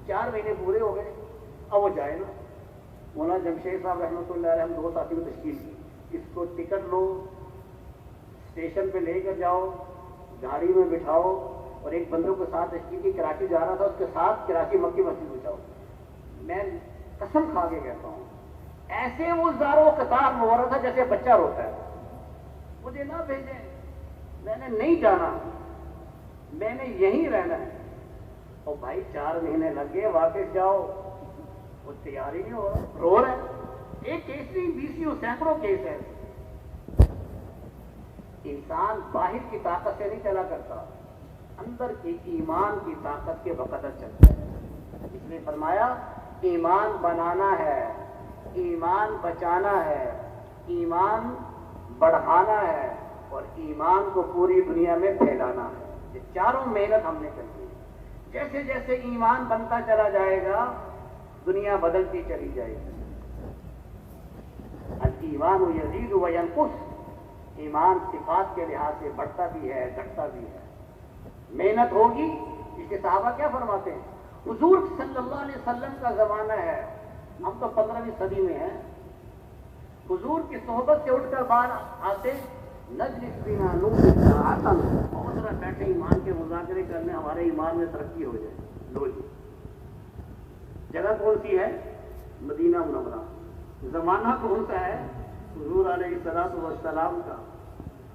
4 مہینے پورے ہو گئے، اب وہ جائے نا۔ مولانا جمشید صاحب رحمۃ اللہ علیہ، ہم 2 ساتھی کو تشکیل کی، اس کو ٹکٹ لو، اسٹیشن پہ لے کر جاؤ، گاڑی میں بٹھاؤ، اور ایک بندے کو ساتھ تشکیل کی، کراچی جا رہا تھا، اس کے ساتھ کراچی مکی مسجد میں جاؤ، میں قسم کھا کے کہتا ہوں ایسے وہ زاروں قطار میں ہو رہا تھا جیسے بچہ روتا ہے. مجھے نہ بھیجیں, میں نے نہیں جانا, میں نے یہیں رہنا ہے. اور بھائی 4 مہینے لگ گئے, واپس جاؤ, وہ تیاری نہیں ہو رہا, رو رہا ہے. ایک کیس نہیں, 20 سینکڑوں کیس ہے. انسان باہر کی طاقت سے نہیں چلا کرتا, اندر کی ایمان کی طاقت کے بقدر چلتا ہے. اس نے فرمایا ایمان بنانا ہے, ایمان بچانا ہے, ایمان بڑھانا ہے, اور ایمان کو پوری دنیا میں پھیلانا ہے. یہ چاروں محنت ہم نے کرنی ہے. جیسے جیسے ایمان بنتا چلا جائے گا دنیا بدلتی چلی جائے گی. الایمان یزید و ینقص, ایمان صفات کے لحاظ سے بڑھتا بھی ہے گھٹتا بھی ہے. محنت ہوگی. اس کے صحابہ کیا فرماتے ہیں, حضور صلی اللہ علیہ وسلم کا زمانہ ہے, ہم تو 15ویں صدی میں ہیں. حضور کی صحبت سے اٹھ کر باہر آتے, نجلس بنا نور آسن, اور ذرا بیٹھے ایمان کے مذاکرے کرنے, ہمارے ایمان میں ترقی ہو جائے. لو جی, جگہ کون سی ہے؟ مدینہ منورہ. زمانہ کون سا ہے؟ حضور علیہ السلام کا.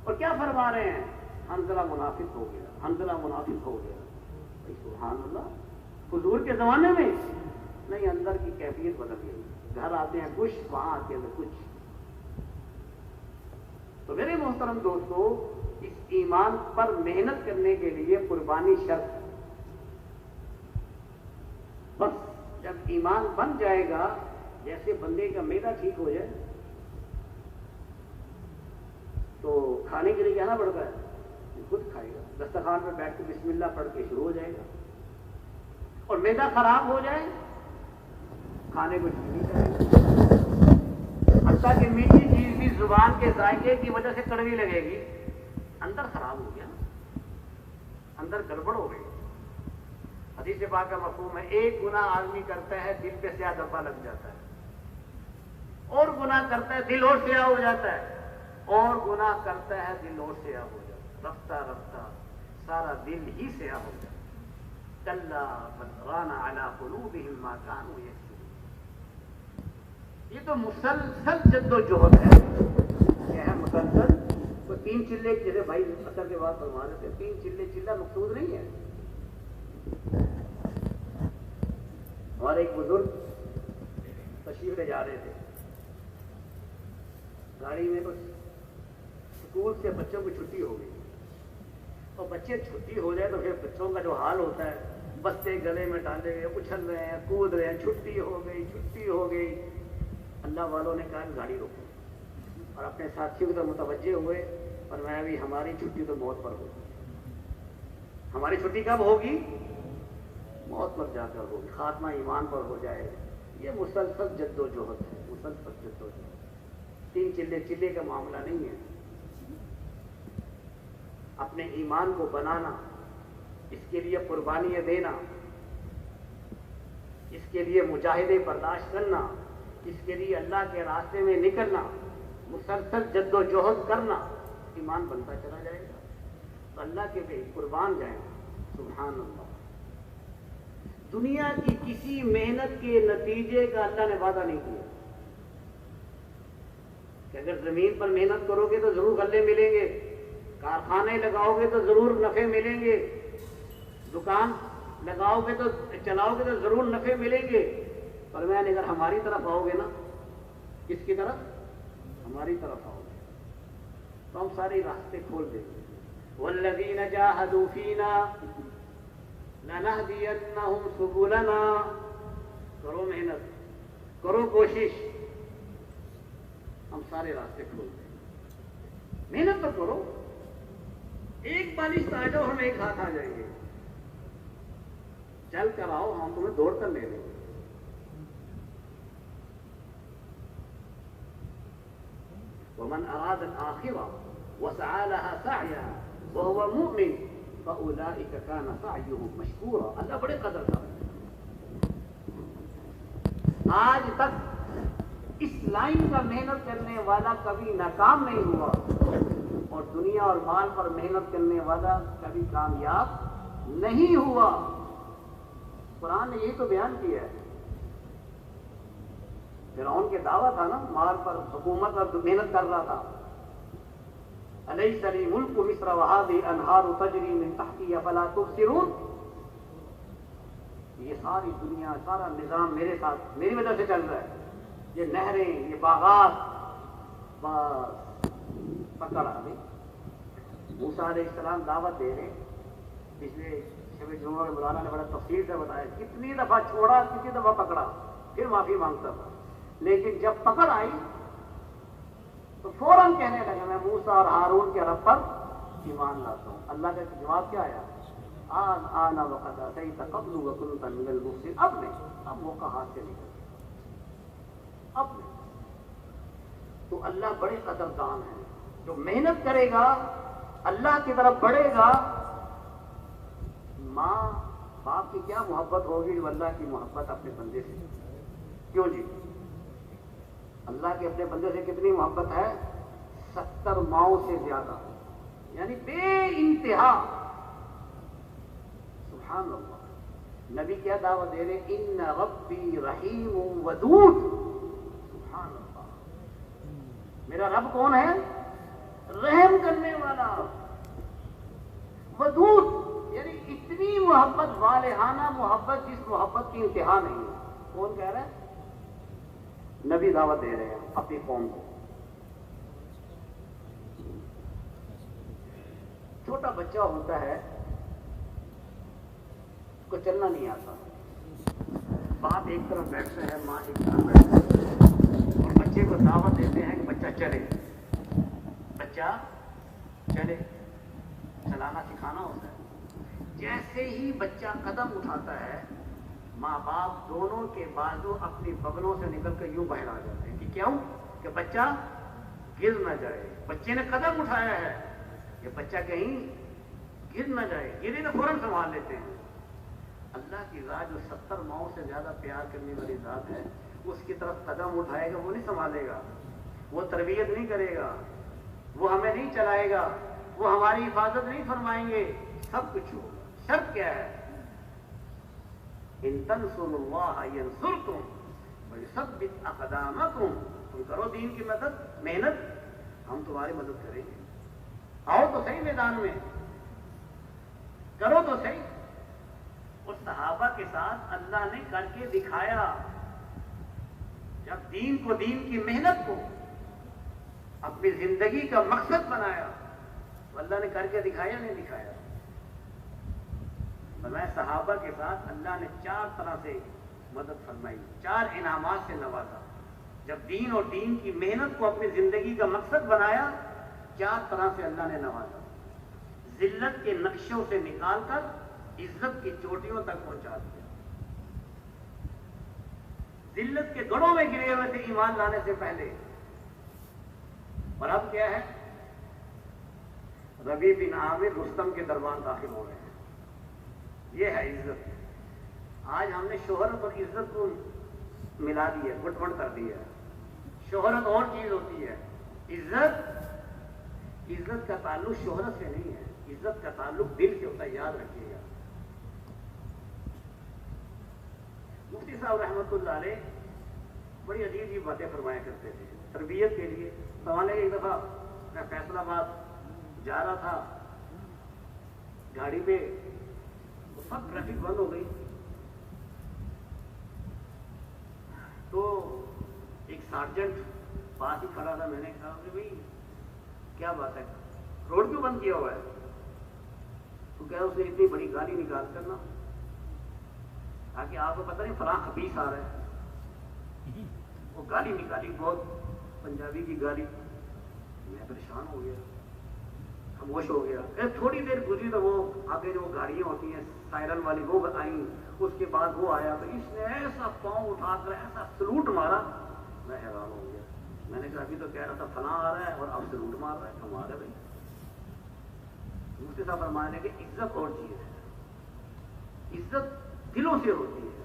اور کیا فرما رہے ہیں؟ حنظلہ منافق ہو گیا, حنظلہ منافق ہو گیا. سبحان اللہ, حضور کے زمانے میں نہیں, اندر کی کیفیت بدل گئی. گھر آتے ہیں کچھ, وہاں آتے ہیں کچھ. تو میرے محترم دوستو, اس ایمان پر محنت کرنے کے لیے قربانی شرط ہے. بس جب ایمان بن جائے گا, جیسے بندے کا معدہ ٹھیک ہو جائے تو کھانے کے لیے کہنا پڑتا ہے, خود کھائے گا. دسترخوان پہ بیٹھ کے بسم اللہ پڑھ کے شروع ہو جائے گا. اور معدہ خراب ہو جائے کھانے کو جی نہیں کرے گا. حتیٰ کہ میٹھی چیز بھی زبان کے ذائقے کی وجہ سے کڑوی لگے گی, اندر خراب ہو گیا, اندر گڑبڑ ہو گئی. حدیث پاک کا مفہوم ہے, ایک گناہ آدمی کرتا ہے دل پہ سیاہ دھبا لگ جاتا ہے, اور گناہ کرتا ہے دل اور سیاہ ہو جاتا ہے, اور گناہ کرتا ہے دل اور سیاہ ہو جاتا ہے. رفتہ رفتہ سارا دل ہی سیاہ ہو جاتا ہے. کلا بل ران علی قلوبہم ما کانوا یکسبون. یہ تو مسلسل جد و جہد ہے. کیا ہے مسلسل؟ کوئی 3 چلے, جیسے بھائی اثر کے بعد فرما رہے تھے, 3 چلے چلہ مقصود نہیں ہے. ہمارے ایک بزرگ تشریف لے جا رہے تھے, گاڑی میں بس اسکول سے بچوں کی چھٹی ہو گئی, اور بچے چھٹی ہو جائے تو پھر بچوں کا جو حال ہوتا ہے, بستے گلے میں ڈالے ہوئے اچھل رہے ہیں, کود رہے ہیں, چھٹی ہو گئی, چھٹی ہو گئی. اللہ والوں نے کہا گاڑی روکو, اور اپنے ساتھیوں کی طرف متوجہ ہوئے, اور میں بھی ہماری چھٹی تو موت پر ہوگی. ہماری چھٹی کب ہوگی؟ موت پر جا کر ہوگی, خاتمہ ایمان پر ہو جائے. یہ مسلسل جد و جہد ہے, مسلسل جد و جہد. 3 چلے چلے کا معاملہ نہیں ہے. اپنے ایمان کو بنانا, اس کے لیے قربانیاں دینا, اس کے لیے مجاہدے برداشت کرنا, اس کے لیے اللہ کے راستے میں نکلنا, مسلسل جد و جہد کرنا, ایمان بنتا چلا جائے گا تو اللہ کے لیے قربان جائیں گے. سبحان اللہ. دنیا کی کسی محنت کے نتیجے کا اللہ نے وعدہ نہیں کیا کہ اگر زمین پر محنت کرو گے تو ضرور غلے ملیں گے, کارخانے لگاؤ گے تو ضرور نفع ملیں گے, دکان لگاؤ گے تو چلاؤ گے تو ضرور نفع ملیں گے. فرمایا اگر ہماری طرف آؤ گے نا, کس کی طرف؟ ہماری طرف آؤ گے تو ہم سارے راستے کھول دیں گے. والذین جاہدوا فینا لنہدینہم سبلنا. کرو محنت, کرو کوشش, ہم سارے راستے کھول دیں گے. محنت تو کرو, ایک بالشت آ جاؤ, ہم ایک ہاتھ آ جائیں گے. چل کر آؤ, ہم تمہیں دوڑ کر لے لیں گے. ومن اراد الآخرة وسعى لها سعيها وهو مؤمن فأولئك كان سعيهم مشكورا. اللہ بڑے قدر کا. آج تک اس لائن کا محنت کرنے والا کبھی ناکام نہیں ہوا, اور دنیا اور مال پر محنت کرنے والا کبھی کامیاب نہیں ہوا. قرآن نے یہی تو بیان کیا ہے. فرعون کے دعویٰ تھا نا، مال پر حکومت پر محنت کر رہا تھا. الیس لی ملک مصر وہذہ انہار تجری من تحتی افلا تبصرون. یہ ساری دنیا، سارا نظام میرے ساتھ، میری وجہ سے چل رہا ہے. یہ نہریں، یہ باغات، بس پکڑ آ گئی. موسیٰ علیہ السلام دعوت دے رہے. پچھلے شب جمعہ میں مولانا نے بڑا تفصیل سے بتایا کتنی دفعہ چھوڑا، کتنی دفعہ پکڑا، پھر معافی مانگتا تھا. لیکن جب پکڑ آئی تو فوراً کہنے لگا میں موسیٰ اور ہارون کے رب پر ایمان لاتا ہوں. اللہ کا جواب کیا آیا؟ آنا وقت عصیت قبل وکنت من المفسدین. اب نہیں، اب موقع ہاتھ سے نکل گیا، اب نہیں. تو اللہ بڑے قدردان ہیں. جو محنت کرے گا، اللہ کی طرف بڑھے گا. ماں باپ کی کیا محبت ہوگی جو اللہ کی محبت اپنے بندے سے. کیوں جی؟ اللہ کے اپنے بندے سے کتنی محبت ہے؟ 70 ماؤں سے زیادہ، یعنی بے انتہا. سبحان اللہ. نبی کیا دعوت دے رہے؟ ان ربی رحیم ودود. سبحان اللہ. میرا رب کون ہے؟ رحم کرنے والا، ودود، یعنی اتنی محبت، والہانہ محبت جس محبت کی انتہا نہیں ہے. کون کہہ رہا ہے؟ نبی دعوت دے رہے ہیں اپنی قوم کو. چھوٹا بچہ ہوتا ہے، اس کو چلنا نہیں آتا. باپ ایک طرف بیٹھتا ہے، ماں ایک طرف بیٹھتا ہے، اور بچے کو دعوت دیتے ہیں کہ بچہ چلے. بچہ چلے، چلانا سکھانا ہوتا ہے. جیسے ہی بچہ قدم اٹھاتا ہے، ماں باپ دونوں کے بازو اپنی بغلوں سے نکل کر یوں باہر آ جاتے ہیں. کہ کیوں؟ کہ بچہ گر نہ جائے. بچے نے قدم اٹھایا ہے کہ بچہ کہیں گر نہ جائے. گرے تو فوراً سنبھال لیتے ہیں. اللہ کی ذات جو 70 ماؤں سے زیادہ پیار کرنے والی ذات ہے، اس کی طرف قدم اٹھائے گا وہ نہیں سنبھالے گا، وہ تربیت نہیں کرے گا، وہ ہمیں نہیں چلائے گا، وہ ہماری حفاظت نہیں فرمائیں گے. سب کچھ ہوگا. شرط کیا ہے؟ ان تنصروا اللہ ینصرکم ویثبت اقدامکم. تم کرو دین کی مدد، محنت، ہم تمہاری مدد کریں گے. آؤ تو صحیح میدان میں، کرو تو صحیح. اس صحابہ کے ساتھ اللہ نے کر کے دکھایا. جب دین کو، دین کی محنت کو اپنی زندگی کا مقصد بنایا تو اللہ نے کر کے دکھایا نہیں دکھایا. میں صحابہ کے ساتھ اللہ نے 4 طرح سے مدد فرمائی، 4 انعامات سے نوازا. جب دین اور دین کی محنت کو اپنی زندگی کا مقصد بنایا، 4 طرح سے اللہ نے نوازا. ذلت کے نقشوں سے نکال کر عزت کی چوٹیوں تک پہنچا دیا. ذلت کے گڑھوں میں گرے ہوئے تھے ایمان لانے سے پہلے، اور اب کیا ہے؟ ربیع بن عامر رستم کے دربار داخل ہو گئے ہیں. یہ ہے عزت. آج ہم نے شہرت اور عزت کو ملا دی ہے، گٹ مٹ کر دی ہے. شہرت اور چیز ہوتی ہے، عزت کا تعلق شہرت سے نہیں ہے. عزت کا تعلق دل سے ہوتا ہے، یاد رکھیے گا. مفتی صاحب رحمۃ اللہ علیہ بڑی عجیب عجیب باتیں فرمایا کرتے تھے تربیت کے لیے. سوال ہے، ایک دفعہ میں فیصل آباد جا رہا تھا، گاڑی پہ سب ٹریفک بند ہو گئی. تو ایک سارجنٹ پاس ہی کھڑا تھا. میں نے کہا کہ بھائی کیا بات ہے، روڈ کیوں بند کیا ہوا ہے؟ تو کہا اس نے اتنی بڑی گاڑی نکال کرنا تاکہ آپ کو پتہ نہیں فلاں خبیث آ رہا ہے. وہ گاڑی نکالی، بہت پنجابی کی گاڑی. میں پریشان ہو گیا، خاموش ہو گیا. تھوڑی دیر گزری تو وہ آگے جو گاڑیاں ہوتی ہیں سائرن والی وہ آئیں. اس کے بعد وہ آیا تو اس نے ایسا پاؤں اٹھا کر ایسا سلوٹ مارا. میں حیران ہو گیا. میں نے کہا ابھی تو کہہ رہا تھا فلاں آ رہا ہے اور اب سلوٹ مار رہا ہے، کمال ہے بھائی. مفتی صاحب فرمانے کہ عزت اور چیز ہے، عزت دلوں سے ہوتی ہے.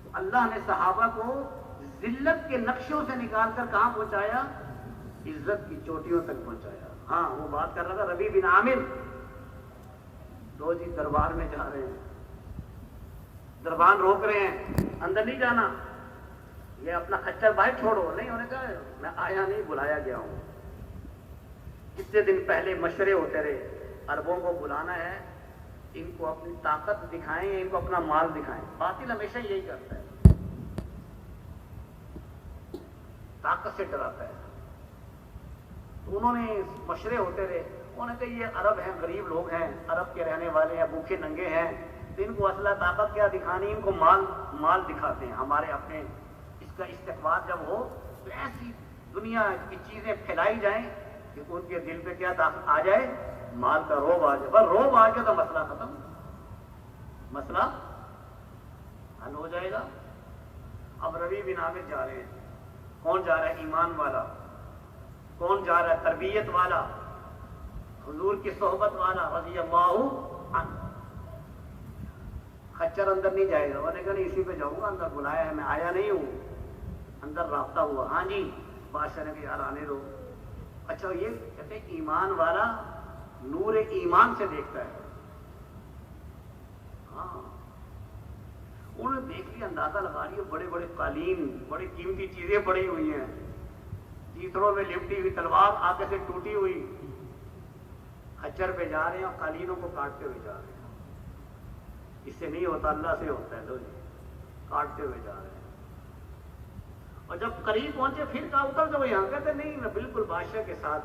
تو اللہ نے صحابہ کو ذلت کے نقشوں سے نکال کر کہاں پہنچایا؟ عزت کی چوٹیوں تک پہنچایا. ہاں وہ بات کر رہا تھا ربیع بن عامر. دو جی دربار میں جا رہے ہیں، دربان روک رہے ہیں، اندر نہیں جانا. یہ اپنا خچر باہر چھوڑو. نہیں, انہوں نے کہا میں آیا نہیں, بلایا گیا ہوں. کتنے دن پہلے مشورے ہوتے رہے, عربوں کو بلانا ہے, ان کو اپنی طاقت دکھائیں, ان کو اپنا مال دکھائیں. باطل ہمیشہ یہی کرتا ہے, طاقت سے ڈراتا ہے. تو انہوں نے مشورے ہوتے رہے. انہوں نے کہا یہ عرب ہیں, غریب لوگ ہیں, عرب کے رہنے والے ہیں, بھوکے ننگے ہیں, تو ان کو اسلحہ طاقت کیا دکھانی, ان کو مال دکھاتے ہیں. ہمارے اپنے اس کا استقبال جب ہو تو ایسی دنیا کی چیزیں پھیلائی جائیں کہ ان کے دل پہ کیا طاقت آ جائے, مال کا روب آ جائے. بس روب آ گیا تو مسئلہ ختم, مسئلہ حل ہو جائے گا. اب ربیع بن عامر جا رہے ہیں. کون جا رہا ہے؟ ایمان والا. کون جا رہا ہے؟ تربیت والا, حضور کی صحبت والا, رضی اللہ عنہ. خچر اندر نہیں جائے گا. وہ نے کہا نہیں, اسی پہ جاؤں گا, اندر بلایا ہے, میں آیا نہیں ہوں. اندر رابطہ ہوا, ہاں جی. بادشاہ نے کہا یار آنے دو. اچھا, یہ کہتے ہیں ایمان والا نور ایمان سے دیکھتا ہے. ہاں, انہوں نے دیکھ لیا, اندازہ لگا لیا, بڑے بڑے قالین, بڑی قیمتی چیزیں پڑی ہوئی ہیں, چیتروں میں لپٹی ہوئی, تلوار آگے سے ٹوٹی ہوئی. خچر پہ جا رہے ہیں اور قالینوں کو کاٹتے ہوئے جا رہے ہیں. اس سے نہیں ہوتا, اللہ سے ہوتا ہے. کاٹتے ہوئے جا رہے ہیں. اور جب قریب پہنچے پھر کہا اتر جاؤ یہاں. کہتے نہیں, میں بالکل بادشاہ کے ساتھ.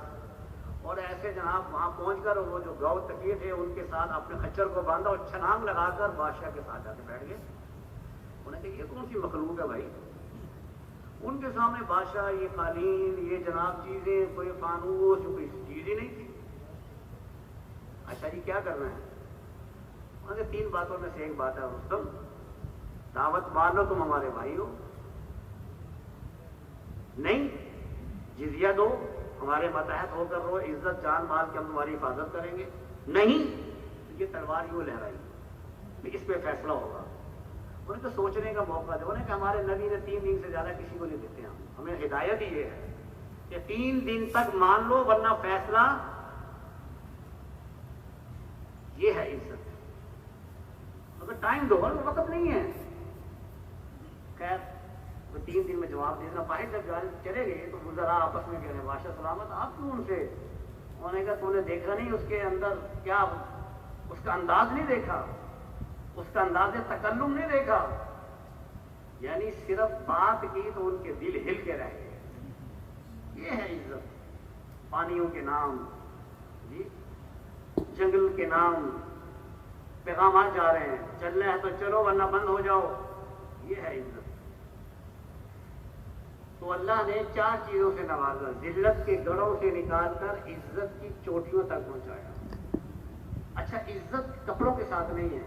اور ایسے جناب وہاں پہنچ کر وہ جو گاؤں تکیے تھے ان کے ساتھ اپنے خچر کو باندھا اور چھلانگ لگا کر بادشاہ کے ساتھ جا کے بیٹھ گئے. انہیں کہا یہ کون سی مخلوق ہے بھائی؟ ان کے سامنے بادشاہ, یہ قالین, یہ جناب چیزیں, کوئی فانوس, کوئی چیز ہی نہیں تھی. اچھا جی کیا کرنا ہے؟ انہوں نے 3 باتوں میں سے ایک بات ہے, رستم دعوت مان لو, تم ہمارے بھائی ہو. نہیں, جزیہ دو, ہمارے ماتحت ہو کر رہو, عزت جان مال کی ہم تمہاری حفاظت کریں گے. نہیں, یہ تلوار یوں لہرائی, اس پہ فیصلہ ہوگا. انہیں تو سوچنے کا موقع دے. انہیں کہ ہمارے نبی نے 3 دن سے زیادہ کسی کو نہیں دیتے ہیں, ہمیں ہدایت ہی یہ ہے کہ 3 دن تک مان لو ورنہ فیصلہ. یہ ہے عزت. مگر ٹائم دو, وقت نہیں ہے. خیر 3 دن میں جواب دینا. باہر جب چلے گئے تو ذرا آپس میں کہہ رہے بادشاہ سلامت, آپ کیوں ان سے؟ انہوں نے کہا تو نے دیکھا نہیں اس کے اندر کیا, اس کا انداز نہیں دیکھا, اس کا انداز تکلم نہیں دیکھا. یعنی صرف بات کی تو ان کے دل ہل کے رہ گئے. یہ ہے عزت. پانیوں کے نام, جی جنگل کے نام, پیغامات جا رہے ہیں, چلنا ہے تو چلو ورنہ بند ہو جاؤ. یہ ہے عزت. تو اللہ نے 4 چیزوں سے نوازا, ذلت کے گڑھوں سے نکال کر عزت کی چوٹیوں تک پہنچایا. اچھا, عزت کپڑوں کے ساتھ نہیں ہے.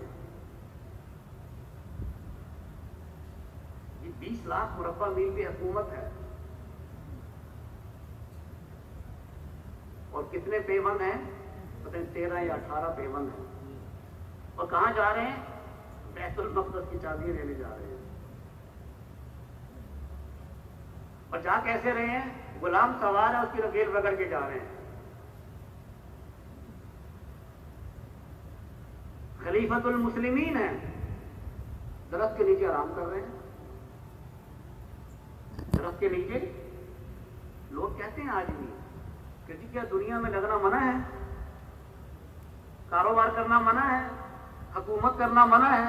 یہ 20 لاکھ مربع میل کی حکومت ہے, اور کتنے پیوند ہیں پتہ نہیں, 13 یا 18 پیوند ہیں. اور کہاں جا رہے ہیں؟ بیت المقدس کی چابیاں لینے جا رہے ہیں. اور جا کیسے رہے ہیں؟ غلام سوار ہے, اس کی رکیل پکڑ کے جا رہے ہیں. خلیفۃ المسلمین ہیں, درخت کے نیچے آرام کر رہے ہیں. درخت کے نیچے. لوگ کہتے ہیں آج بھی کہ جی کیا دنیا میں لگنا منع ہے, کاروبار کرنا منع ہے, حکومت کرنا منع ہے؟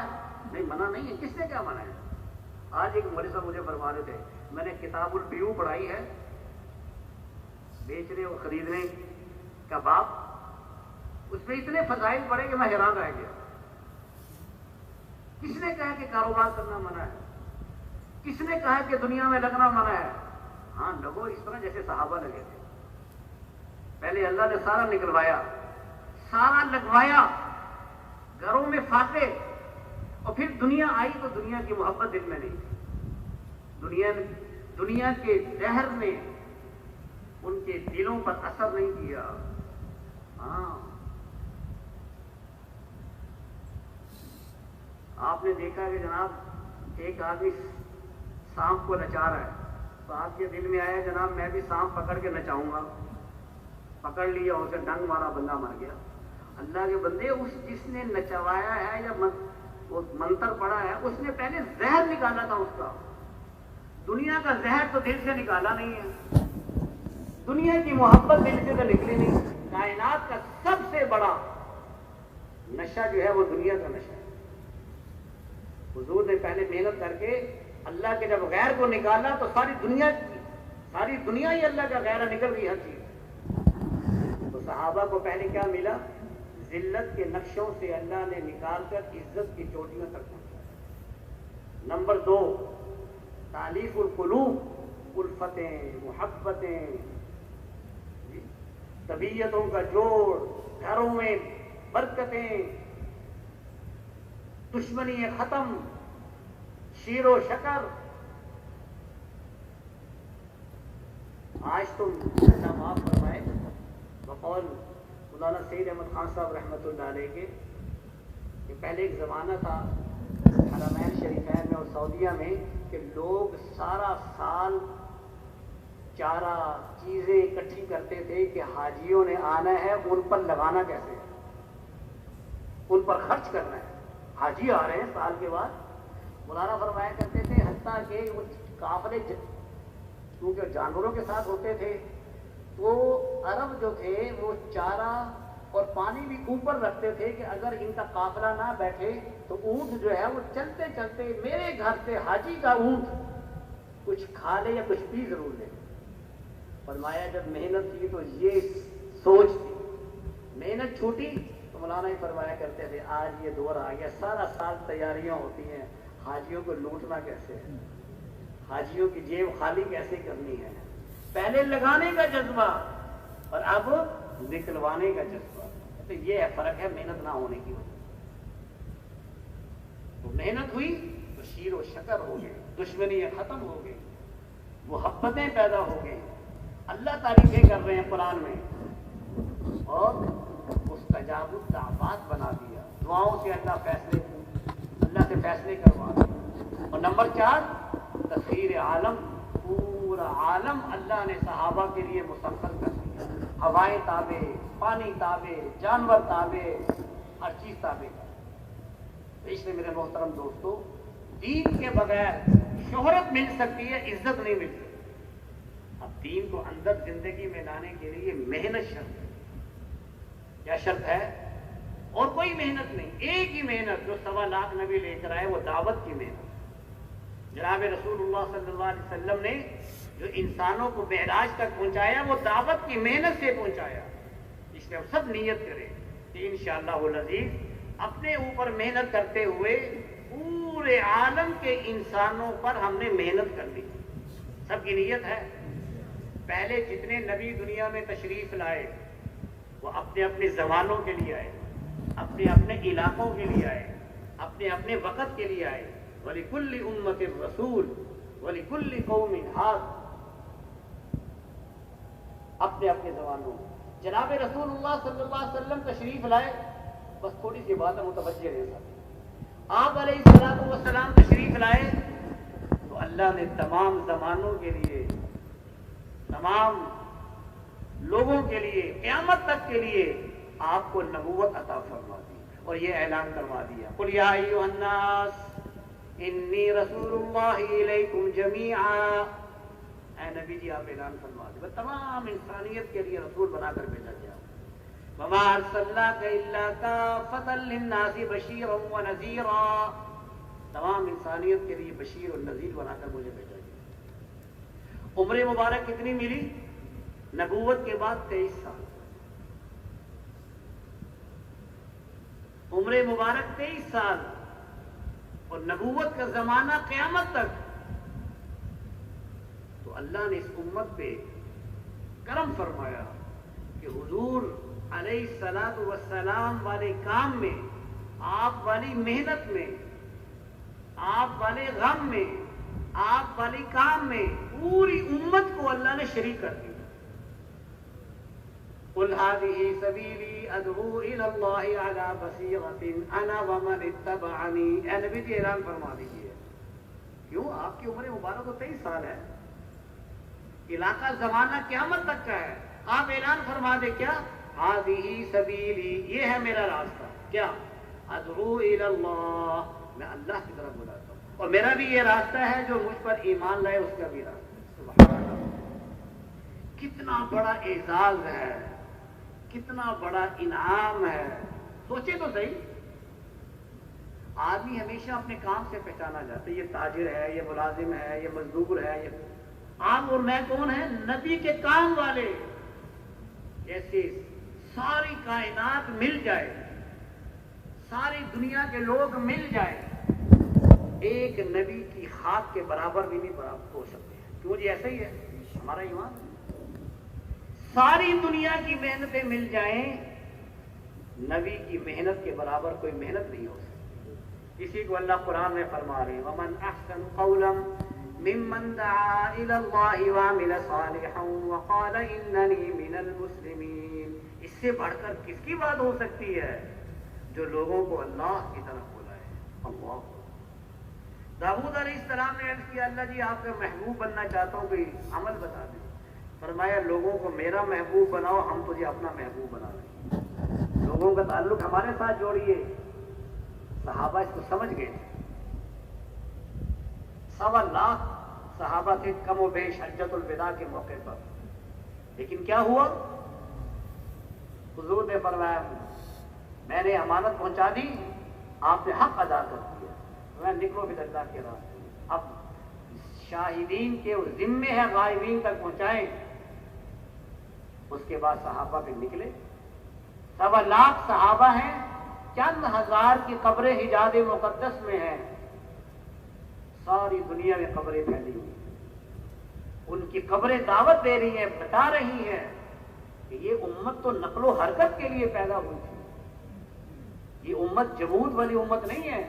نہیں, منع نہیں ہے. کس نے کیا منع ہے؟ آج ایک مولوی صاحب مجھے فرما رہے تھے, میں نے کتاب البیوع پڑھائی ہے, بیچنے اور خریدنے کا باب. اس میں اتنے فضائل پڑے کہ میں حیران رہ گیا. کس نے کہا کہ کاروبار کرنا منع ہے؟ کس نے کہا کہ دنیا میں لگنا منع ہے؟ ہاں لگو اس طرح جیسے صحابہ لگے تھے. پہلے اللہ نے سارا نکلوایا, سارا لگوایا, گھروں میں فاتح, اور پھر دنیا آئی تو دنیا کی محبت دل میں نہیں تھی. دنیا کے زہر نے ان کے دلوں پر اثر نہیں کیا. ہاں, آپ نے دیکھا کہ جناب ایک آدمی سانپ کو نچا رہا ہے, تو آپ کے دل میں آیا جناب میں بھی سانپ پکڑ کے نچاؤں گا. پکڑ لیا, اسے ڈنگ مارا, بندہ مر گیا. اللہ کے بندے, اس جس نے نچوایا ہے یا منتر پڑا ہے, اس نے پہلے زہر نکالا تھا اس کا. دنیا کا زہر تو دل سے نکالا نہیں ہے، دنیا کی محبت دل سے تو نکلی نہیں. کائنات کا سب سے بڑا نشہ جو ہے وہ دنیا کا نشہ ہے. حضور نے پہلے محنت کر کے اللہ کے جب غیر کو نکالا تو ساری دنیا ہی اللہ کا غیر نکل گئی ہر چیز. تو صحابہ کو پہلے کیا ملا؟ ذلت کے نقشوں سے اللہ نے نکال کر عزت کی چوٹیوں تک پہنچایا. نمبر 2، تالیف القلوب، الفتیں، محبتیں، طبیعتوں کا جوڑ، گھروں میں برکتیں، دشمنی ختم، شیر و شکر. آج تم اللہ معاف فرمائے بقول مولانا سید احمد خان صاحب رحمۃ اللہ علیہ کے، کہ پہلے ایک زمانہ تھا حرمین شریفین میں اور سعودیہ میں کہ لوگ سارا سال چارہ چیزیں اکٹھی کرتے تھے کہ حاجیوں نے آنا ہے، ان پر لگانا کیسے ہے، ان پر خرچ کرنا ہے. حاجی آ رہے ہیں سال کے بعد. مولانا فرمایا کرتے تھے حتیٰ کہ وہ قافلے کیونکہ جانوروں کے ساتھ ہوتے تھے تو عرب جو تھے وہ چارہ اور پانی بھی اوپر رکھتے تھے کہ اگر ان کا قافلہ نہ بیٹھے تو اونٹ جو ہے وہ چلتے چلتے میرے گھر سے حاجی کا اونٹ کچھ کھا لے یا کچھ پی ضرور لے. فرمایا جب محنت کی تو یہ سوچ تھی، محنت چھوٹی تو مولانا ہی فرمایا کرتے تھے آج یہ دور آ گیا، سارا سال تیاریاں ہوتی ہیں، حاجیوں کو لوٹنا کیسے ہے، حاجیوں کی جیب خالی کیسے کرنی ہے. پہلے لگانے کا جذبہ اور اب نکلوانے کا جذبہ. تو یہ فرق ہے محنت نہ ہونے کی وجہ. تو محنت ہوئی تو شیر و شکر ہو گئے، دشمنی ختم ہو گئی، محبتیں پیدا ہو گئی. اللہ تعریفیں کر رہے ہیں قرآن میں، اور مستجاب الدعوات بنا دیا. دعاؤں سے اللہ سے فیصلے کروا دیا. اور نمبر 4، تسخیر عالم، پورا عالم اللہ نے صحابہ کے لیے مسخر کر دیا. ہوائیں تابع، پانی تابع، جانور تابع، ہر چیز تابع. اس لیے میرے محترم دوستو، دین کے بغیر شہرت مل سکتی ہے، عزت نہیں مل سکتی. اب دین کو اندر زندگی میں لانے کے لیے محنت شرط ہے. کیا شرط ہے؟ اور کوئی محنت نہیں، ایک ہی محنت جو 1.25 لاکھ نبی لے کر آئے، وہ دعوت کی محنت. جناب رسول اللہ صلی اللہ علیہ وسلم نے جو انسانوں کو معراج تک پہنچایا وہ دعوت کی محنت سے پہنچایا. اس لیے ہم سب نیت کریں کہ انشاءاللہ العزیز اپنے اوپر محنت کرتے ہوئے پورے عالم کے انسانوں پر ہم نے محنت کرنی. سب کی نیت ہے. پہلے جتنے نبی دنیا میں تشریف لائے وہ اپنے اپنے زمانوں کے لیے آئے، اپنے اپنے علاقوں کے لیے آئے، اپنے اپنے وقت کے لیے آئے. وَلِكُلِّ أُمَّةٍ رَسُولٌ وَلِكُلِّ قَوْمٍ هَادٍ. اپنے اپنے زمانوں. جناب رسول اللہ صلی اللہ علیہ وسلم تشریف لائے، بس تھوڑی سی بات ہے متوجہ رہے ساتھ. آپ علیہ السلام تشریف لائے تو اللہ نے تمام زمانوں کے لیے، تمام لوگوں کے لیے، قیامت تک کے لیے آپ کو نبوت عطا فرما دی اور یہ اعلان کروا دیا، قُلْ يَا أَيُّهَا النَّاسُ انی رسول اللہ علیکم جمیعا. اے نبی جی آپ اعلان فرما دیں، تمام انسانیت کے لیے رسول بنا کر بھیجا گیا. وما ارسلناک الا کافۃ للناس بشیرا ونذیرا. تمام انسانیت کے لیے بشیر اور نذیر بنا کر مجھے بھیجا گیا. عمر مبارک کتنی ملی؟ نبوت کے بعد 23 سال. عمر مبارک 23 سال اور نبوت کا زمانہ قیامت تک. تو اللہ نے اس امت پہ کرم فرمایا کہ حضور علیہ الصلوۃ والسلام والے کام میں، آپ والی محنت میں، آپ والے غم میں، آپ والی کام میں پوری امت کو اللہ نے شریک کر دیا. قُلْ هَٰذِهِ سَبِيلِي أَدْعُو إِلَى اللَّهِ عَلَىٰ بَصِيرَةٍ أَنَا وَمَنِ اتَّبَعَنِي. اے نبی جی اعلان فرما دیجیے. کیوں؟ آپ کی عمر مبارک کو 23 سال ہے، علاقہ زمانہ قیامت تک کا ہے. آپ اعلان فرما دے کیا؟ هَٰذِهِ سَبِيلِي، یہ ہے میرا راستہ. کیا؟ أَدْعُو إِلَى اللَّهِ، میں اللہ کی طرف بلاتا ہوں. اور میرا بھی یہ راستہ ہے، جو مجھ پر ایمان لائے اس کا بھی راستہ ہے۔ سبحان اللہ، کتنا بڑا اعزاز ہے، کتنا بڑا انعام ہے۔ سوچے تو صحیح، آدمی ہمیشہ اپنے کام سے پہچانا جاتا ہے، یہ تاجر ہے، یہ ملازم ہے، یہ مزدور ہے، یہ آپ اور میں کون ہیں؟ نبی کے کام والے۔ جیسے ساری کائنات مل جائے، ساری دنیا کے لوگ مل جائیں، ایک نبی کی خاک کے برابر بھی نہیں برابر ہو سکتے ہیں۔ کیوں جی؟ ایسا ہی ہے ہمارا ایمان۔ ساری دنیا کی محنتیں مل جائیں، نبی کی محنت کے برابر کوئی محنت نہیں ہو سکتی۔ اسی کو اللہ قرآن میں فرما رہے ہیں، وَمَنْ أَحْسَنُ قَوْلًا مِّمَّنْ دَعَا إِلَى اللَّهِ وَعَمِلَ صَالِحًا وَقَالَ إِنَّنِي مِنَ الْمُسْلِمِينَ۔ اس سے بڑھ کر کس کی بات ہو سکتی ہے؟ جو لوگوں کو اللہ کی طرف بلائے۔ اللہ، داؤد علیہ السلام نے عرض کیا، اللہ جی آپ کا محبوب بننا چاہتا ہوں، کوئی عمل بتا دیں۔ فرمایا لوگوں کو میرا محبوب بناؤ، ہم تجھے اپنا محبوب بنا لیں۔ لوگوں کا تعلق ہمارے ساتھ جوڑیے۔ صحابہ اس کو سمجھ گئے تھے۔ 1.25 لاکھ صحابہ تھے کم و بیش حجۃ الوداع کے موقع پر، لیکن کیا ہوا؟ حضور نے فرمایا میں نے امانت پہنچا دی، آپ نے حق ادا کر دیا، میں نکلو بھی اللہ کے راستے میں۔ اب شاہدین کے ذمے ہے غائبین تک پہنچائیں۔ اس کے بعد صحابہ پہ نکلے، 1.25 لاکھ صحابہ ہیں، چند ہزار کی قبریں حجاز مقدس میں ہیں، ساری دنیا میں قبریں پھیلی ہوئی، ان کی قبریں دعوت دے رہی ہیں، بتا رہی ہیں کہ یہ امت تو نقل و حرکت کے لیے پیدا ہوئی تھی، یہ امت جمود والی امت نہیں ہے،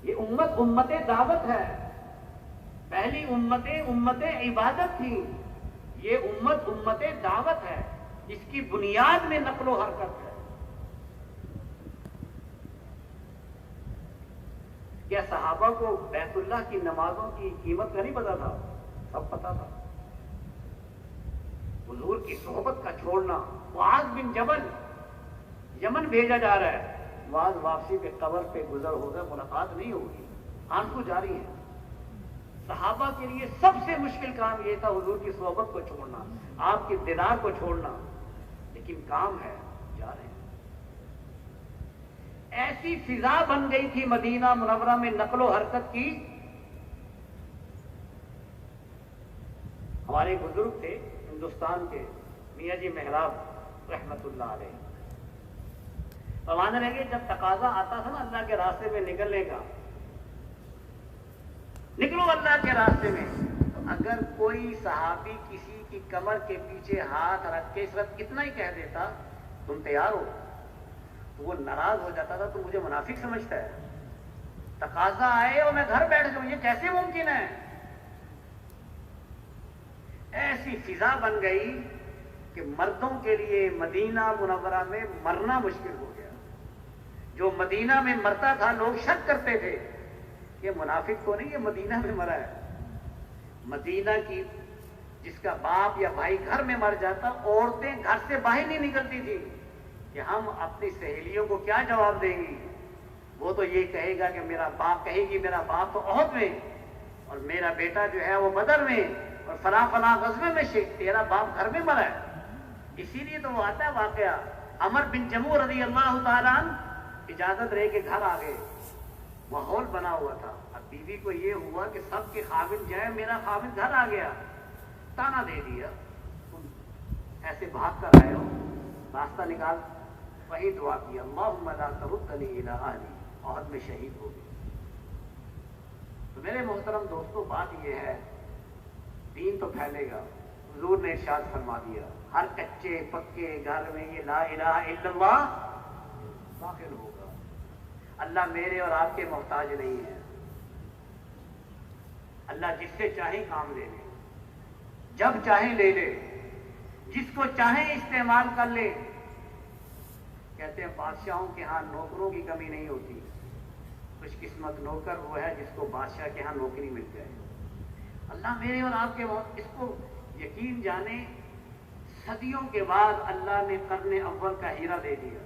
یہ امت امت دعوت ہے۔ پہلی امتیں امت عبادت تھی، یہ امت امت دعوت ہے، اس کی بنیاد میں نقل و حرکت ہے۔ کیا صحابہ کو بیت اللہ کی نمازوں کی قیمت کا نہیں پتا تھا؟ سب پتا تھا۔ حضور کی صحبت کا چھوڑنا، معاذ بن جبل یمن بھیجا جا رہا ہے، معاذ واپسی پہ قبر پہ گزر ہوگا، ملاقات نہیں ہوگی، آنسو جاری ہے۔ صحابہ کے لیے سب سے مشکل کام یہ تھا حضور کی صحبت کو چھوڑنا، آپ کے دیدار کو چھوڑنا، لیکن کام ہے، جا رہے ہیں۔ ایسی فضا بن گئی تھی مدینہ منورہ میں نقل و حرکت کی۔ ہمارے بزرگ تھے ہندوستان کے، میاں جی محراب رحمت اللہ علیہ، فرمانے لگے جب تقاضا آتا تھا نا اللہ کے راستے میں نکلنے کا، نکلو اللہ کے راستے میں، اگر کوئی صحابی کسی کی کمر کے پیچھے ہاتھ رکھ کے صرف اتنا ہی کہہ دیتا تم تیار ہو، تو وہ ناراض ہو جاتا تھا، تو مجھے منافق سمجھتا ہے، تقاضا آئے اور میں گھر بیٹھ جاؤں، یہ کیسے ممکن ہے؟ ایسی فضا بن گئی کہ مردوں کے لیے مدینہ منورہ میں مرنا مشکل ہو گیا۔ جو مدینہ میں مرتا تھا لوگ شک کرتے تھے کہ منافق تو نہیں، یہ مدینہ میں مرا ہے۔ مدینہ کی جس کا باپ یا بھائی گھر میں مر جاتا، عورتیں گھر سے باہر نہیں نکلتی تھی کہ ہم اپنی سہیلیوں کو کیا جواب دیں گی، وہ تو یہ کہے گا کہ میرا باپ، کہے گی میرا باپ تو احد میں اور میرا بیٹا جو ہے وہ بدر میں اور فلاں فلاں غزوے میں، تیرا باپ گھر میں مرا ہے۔ اسی لیے تو وہ آتا ہے واقعہ، عمر بن جموع رضی اللہ تعالیٰ عنہ اجازت رہے کہ گھر آ گئے، ماحول بنا ہوا تھا۔ اب بیوی کو یہ ہوا کہ سب کے خاوند جائے، میرا خاوند گھر آ گیا، تانا دے دیا، ایسے بھاگ کر آئے ہو، راستہ نکال، وہی دعا کی، اللہم لا تردنی الی اہلی، احد میں شہید ہو گئے۔ تو میرے محترم دوستو، بات یہ ہے، دین تو پھیلے گا، حضور نے ارشاد فرما دیا، ہر کچے پکے گھر میں یہ لا الہ الا اللہ داخل ہوگا۔ اللہ میرے اور آپ کے محتاج نہیں ہے، اللہ جس سے چاہے کام لے لے، جب چاہے لے لے، جس کو چاہے استعمال کر لے۔ کہتے ہیں بادشاہوں کے ہاں نوکروں کی کمی نہیں ہوتی، خوش قسمت نوکر وہ ہے جس کو بادشاہ کے ہاں نوکری مل جائے۔ اللہ میرے اور آپ کے اس کو یقین جانے، صدیوں کے بعد اللہ نے قرن اول کا ہیرا دے دیا۔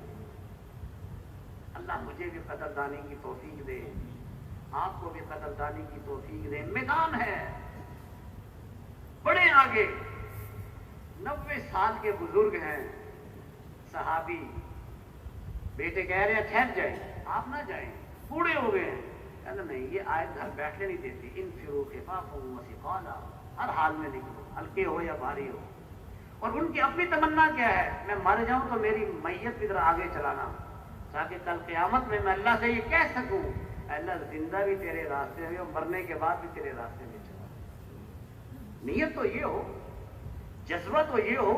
اللہ مجھے بھی قدردانی کی توفیق دے، آپ کو بھی قدردانی کی توفیق دے. میدان ہے بڑے آگے. 90 سال کے بزرگ ہیں صحابی. بیٹے کہہ رہے ہیں ٹھہر جائیں, آپ نہ جائیں, بوڑھے ہو گئے ہیں. کہنا نہیں, یہ آیت گھر بیٹھنے نہیں دیتی. انفروا خفافا وثقالا, ہر حال میں نکلو, ہلکے ہو یا بھاری ہو. اور ان کی اپنی تمنا کیا ہے, میں مر جاؤں تو میری میت کی طرح آگے چلانا, تاکہ کل قیامت میں اللہ سے یہ کہہ سکوں, اللہ زندہ بھی تیرے راستے میں اور مرنے کے بعد بھی تیرے راستے میں چلا. نیت تو یہ ہو, جذبہ تو یہ ہو.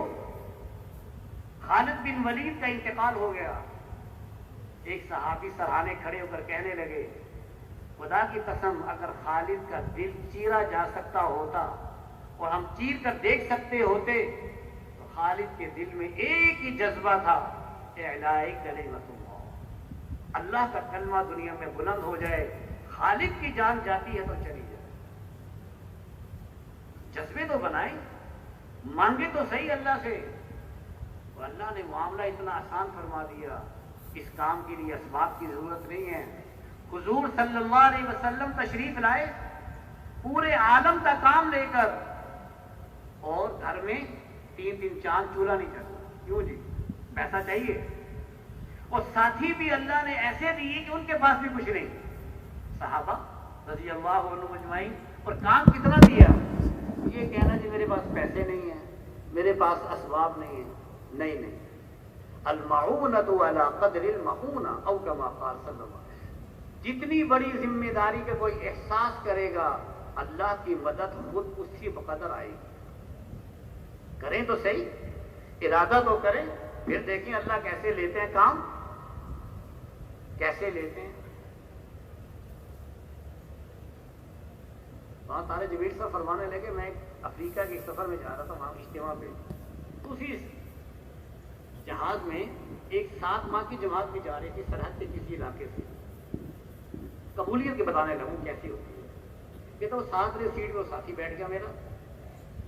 خالد بن ولید کا انتقال ہو گیا. ایک صحابی سرہانے کھڑے ہو کر کہنے لگے, خدا کی قسم اگر خالد کا دل چیرا جا سکتا ہوتا اور ہم چیر کر دیکھ سکتے ہوتے تو خالد کے دل میں ایک ہی جذبہ تھا, اعلاء کلمۃ اللہ, اللہ کا کلمہ دنیا میں بلند ہو جائے. خالد کی جان جاتی ہے تو چلی جائے. جذبے تو بنائیں, مانگے تو صحیح اللہ سے. اور اللہ نے معاملہ اتنا آسان فرما دیا, اس کام کے لیے اسباب کی ضرورت نہیں ہے. حضور صلی اللہ علیہ وسلم تشریف لائے پورے عالم کا کام لے کر, اور گھر میں 3 چاند چولہا نہیں چلتا. کیوں جی, پیسہ چاہیے. اور ساتھی بھی اللہ نے ایسے دیے کہ ان کے پاس بھی کچھ نہیں. صحابہ رضی اللہ عنہ مجمعین. اور کام کتنا دیا, یہ کہنا جی میرے پاس پیسے نہیں ہیں, میرے پاس اسباب نہیں ہیں. نہیں, المعونۃ علی قدر المعونہ او کما قال صلی اللہ علیہ وسلم. جتنی بڑی ذمہ داری کا کوئی احساس کرے گا, اللہ کی مدد خود اسی بقدر آئے گی. کریں تو صحیح, ارادہ تو کریں, پھر دیکھیں اللہ کیسے لیتے ہیں کام, کیسے لیتے ہیں. وہاں تارے جبیر صاحب فرمانے لگے, میں افریقہ کے سفر میں جا رہا تھا, وہاں اجتماع پہ, اسی جہاز میں ایک 7 ماہ کی جماعت بھی جا رہی تھی سرحد کے کسی علاقے سے. قبولیت کے بتانے لگوں کیسی ہوتی ہے. کہتا وہ 7 سیٹ میں ساتھی بیٹھ گیا میرا.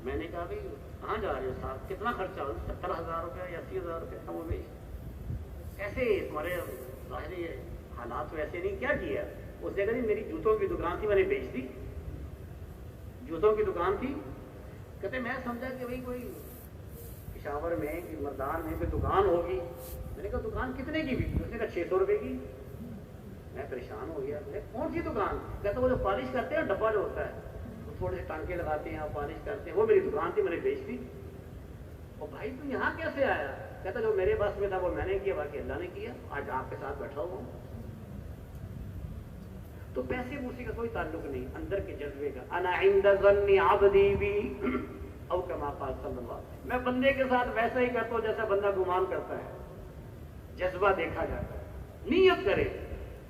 میں نے کہا بھائی کہاں جا رہے ہو صاحب, کتنا خرچہ ہو, 70,000 روپیہ یا 80,000 روپیہ کم و بیش. ایسے تمہارے ظاہری حالات ویسے نہیں, کیا کیا. اس نے کہا جی میری جوتوں کی دکان تھی, میں نے بیچ دی. جوتوں کی دکان تھی. کہتے میں سمجھا کہ بھائی کوئی پشاور میں کہ مردان میں کوئی دکان ہوگی. میں نے کہا دکان کتنے کی بکی. اس نے کہا 600 روپے کی. میں پریشان ہو گیا, کون سی دکان. کہتا وہ جو پالش کرتے ہیں ڈبہ جو ہوتا ہے, وہ تھوڑے سے ٹانکے لگاتے ہیں اور پالش کرتے ہیں, وہ میری دکان تھی, میں نے بیچ دی. اور بھائی تو یہاں کیسے آیا. کہتا جو میرے پاس میں تھا وہ میں نے کیا, باقی اللہ نے کیا. آج آپ کے ساتھ بیٹھا ہوا ہوں. تو پیسے پوسی کا کوئی تعلق نہیں, اندر کے جذبے کا. انا عند ظن عبدی بی او کما قال صلی اللہ علیہ وسلم. میں بندے کے ساتھ ویسا ہی کرتا ہوں جیسا بندہ گمان کرتا ہے. جذبہ دیکھا جاتا ہے. نیت کرے,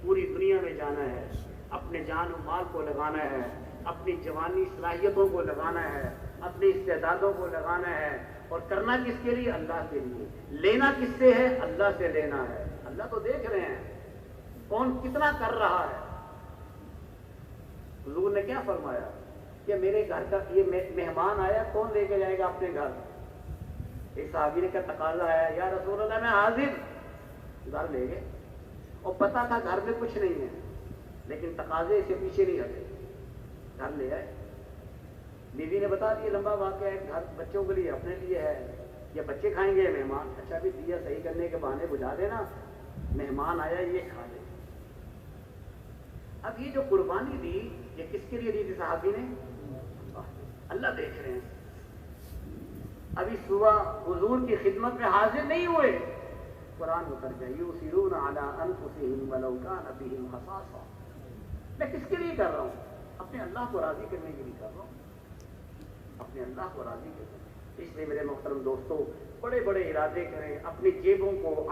پوری دنیا میں جانا ہے, اپنے جان و مال کو لگانا ہے, اپنی جوانی صلاحیتوں کو لگانا ہے, اپنی استعدادوں کو لگانا ہے. اور کرنا کس کے لیے, اللہ کے لیے. لینا کس سے ہے, اللہ سے لینا ہے. اللہ تو دیکھ رہے ہیں کون کتنا کر رہا ہے. حضور نے کیا فرمایا کہ میرے گھر کا یہ مہمان آیا, کون لے کے جائے گا اپنے گھر. ایک صحابی نے کیا تقاضا آیا, یا رسول اللہ میں حاضر. گھر لے گئے, اور پتا تھا گھر میں کچھ نہیں ہے, لیکن تقاضے سے پیچھے نہیں ہٹے. گھر لے آئے. بیوی نے بتا دیا لمبا واقعہ ہے, گھر بچوں کے لیے اپنے لیے ہے, یا بچے کھائیں گے مہمان. اچھا بھی دیا صحیح کرنے کے بہانے بجھا دینا, مہمان آیا یہ کھا لے. اب یہ جو قربانی دی یہ کس کے لیے دی تھی صحابی نے, اللہ دیکھ رہے ہیں. ابھی صبح حضور کی خدمت میں حاضر نہیں ہوئے, قرآن اتر گیا, یؤثرون علی انفسہم ولو کان بہم خصاصہ. میں کس کے لیے کر رہا ہوں, اپنے اللہ کو راضی کرنے کے لیے کر رہا ہوں, اپنے اللہ کو راضی کرنے. اس لیے میرے محترم دوستو, بڑے بڑے ارادے کریں, اپنی جیبوں کو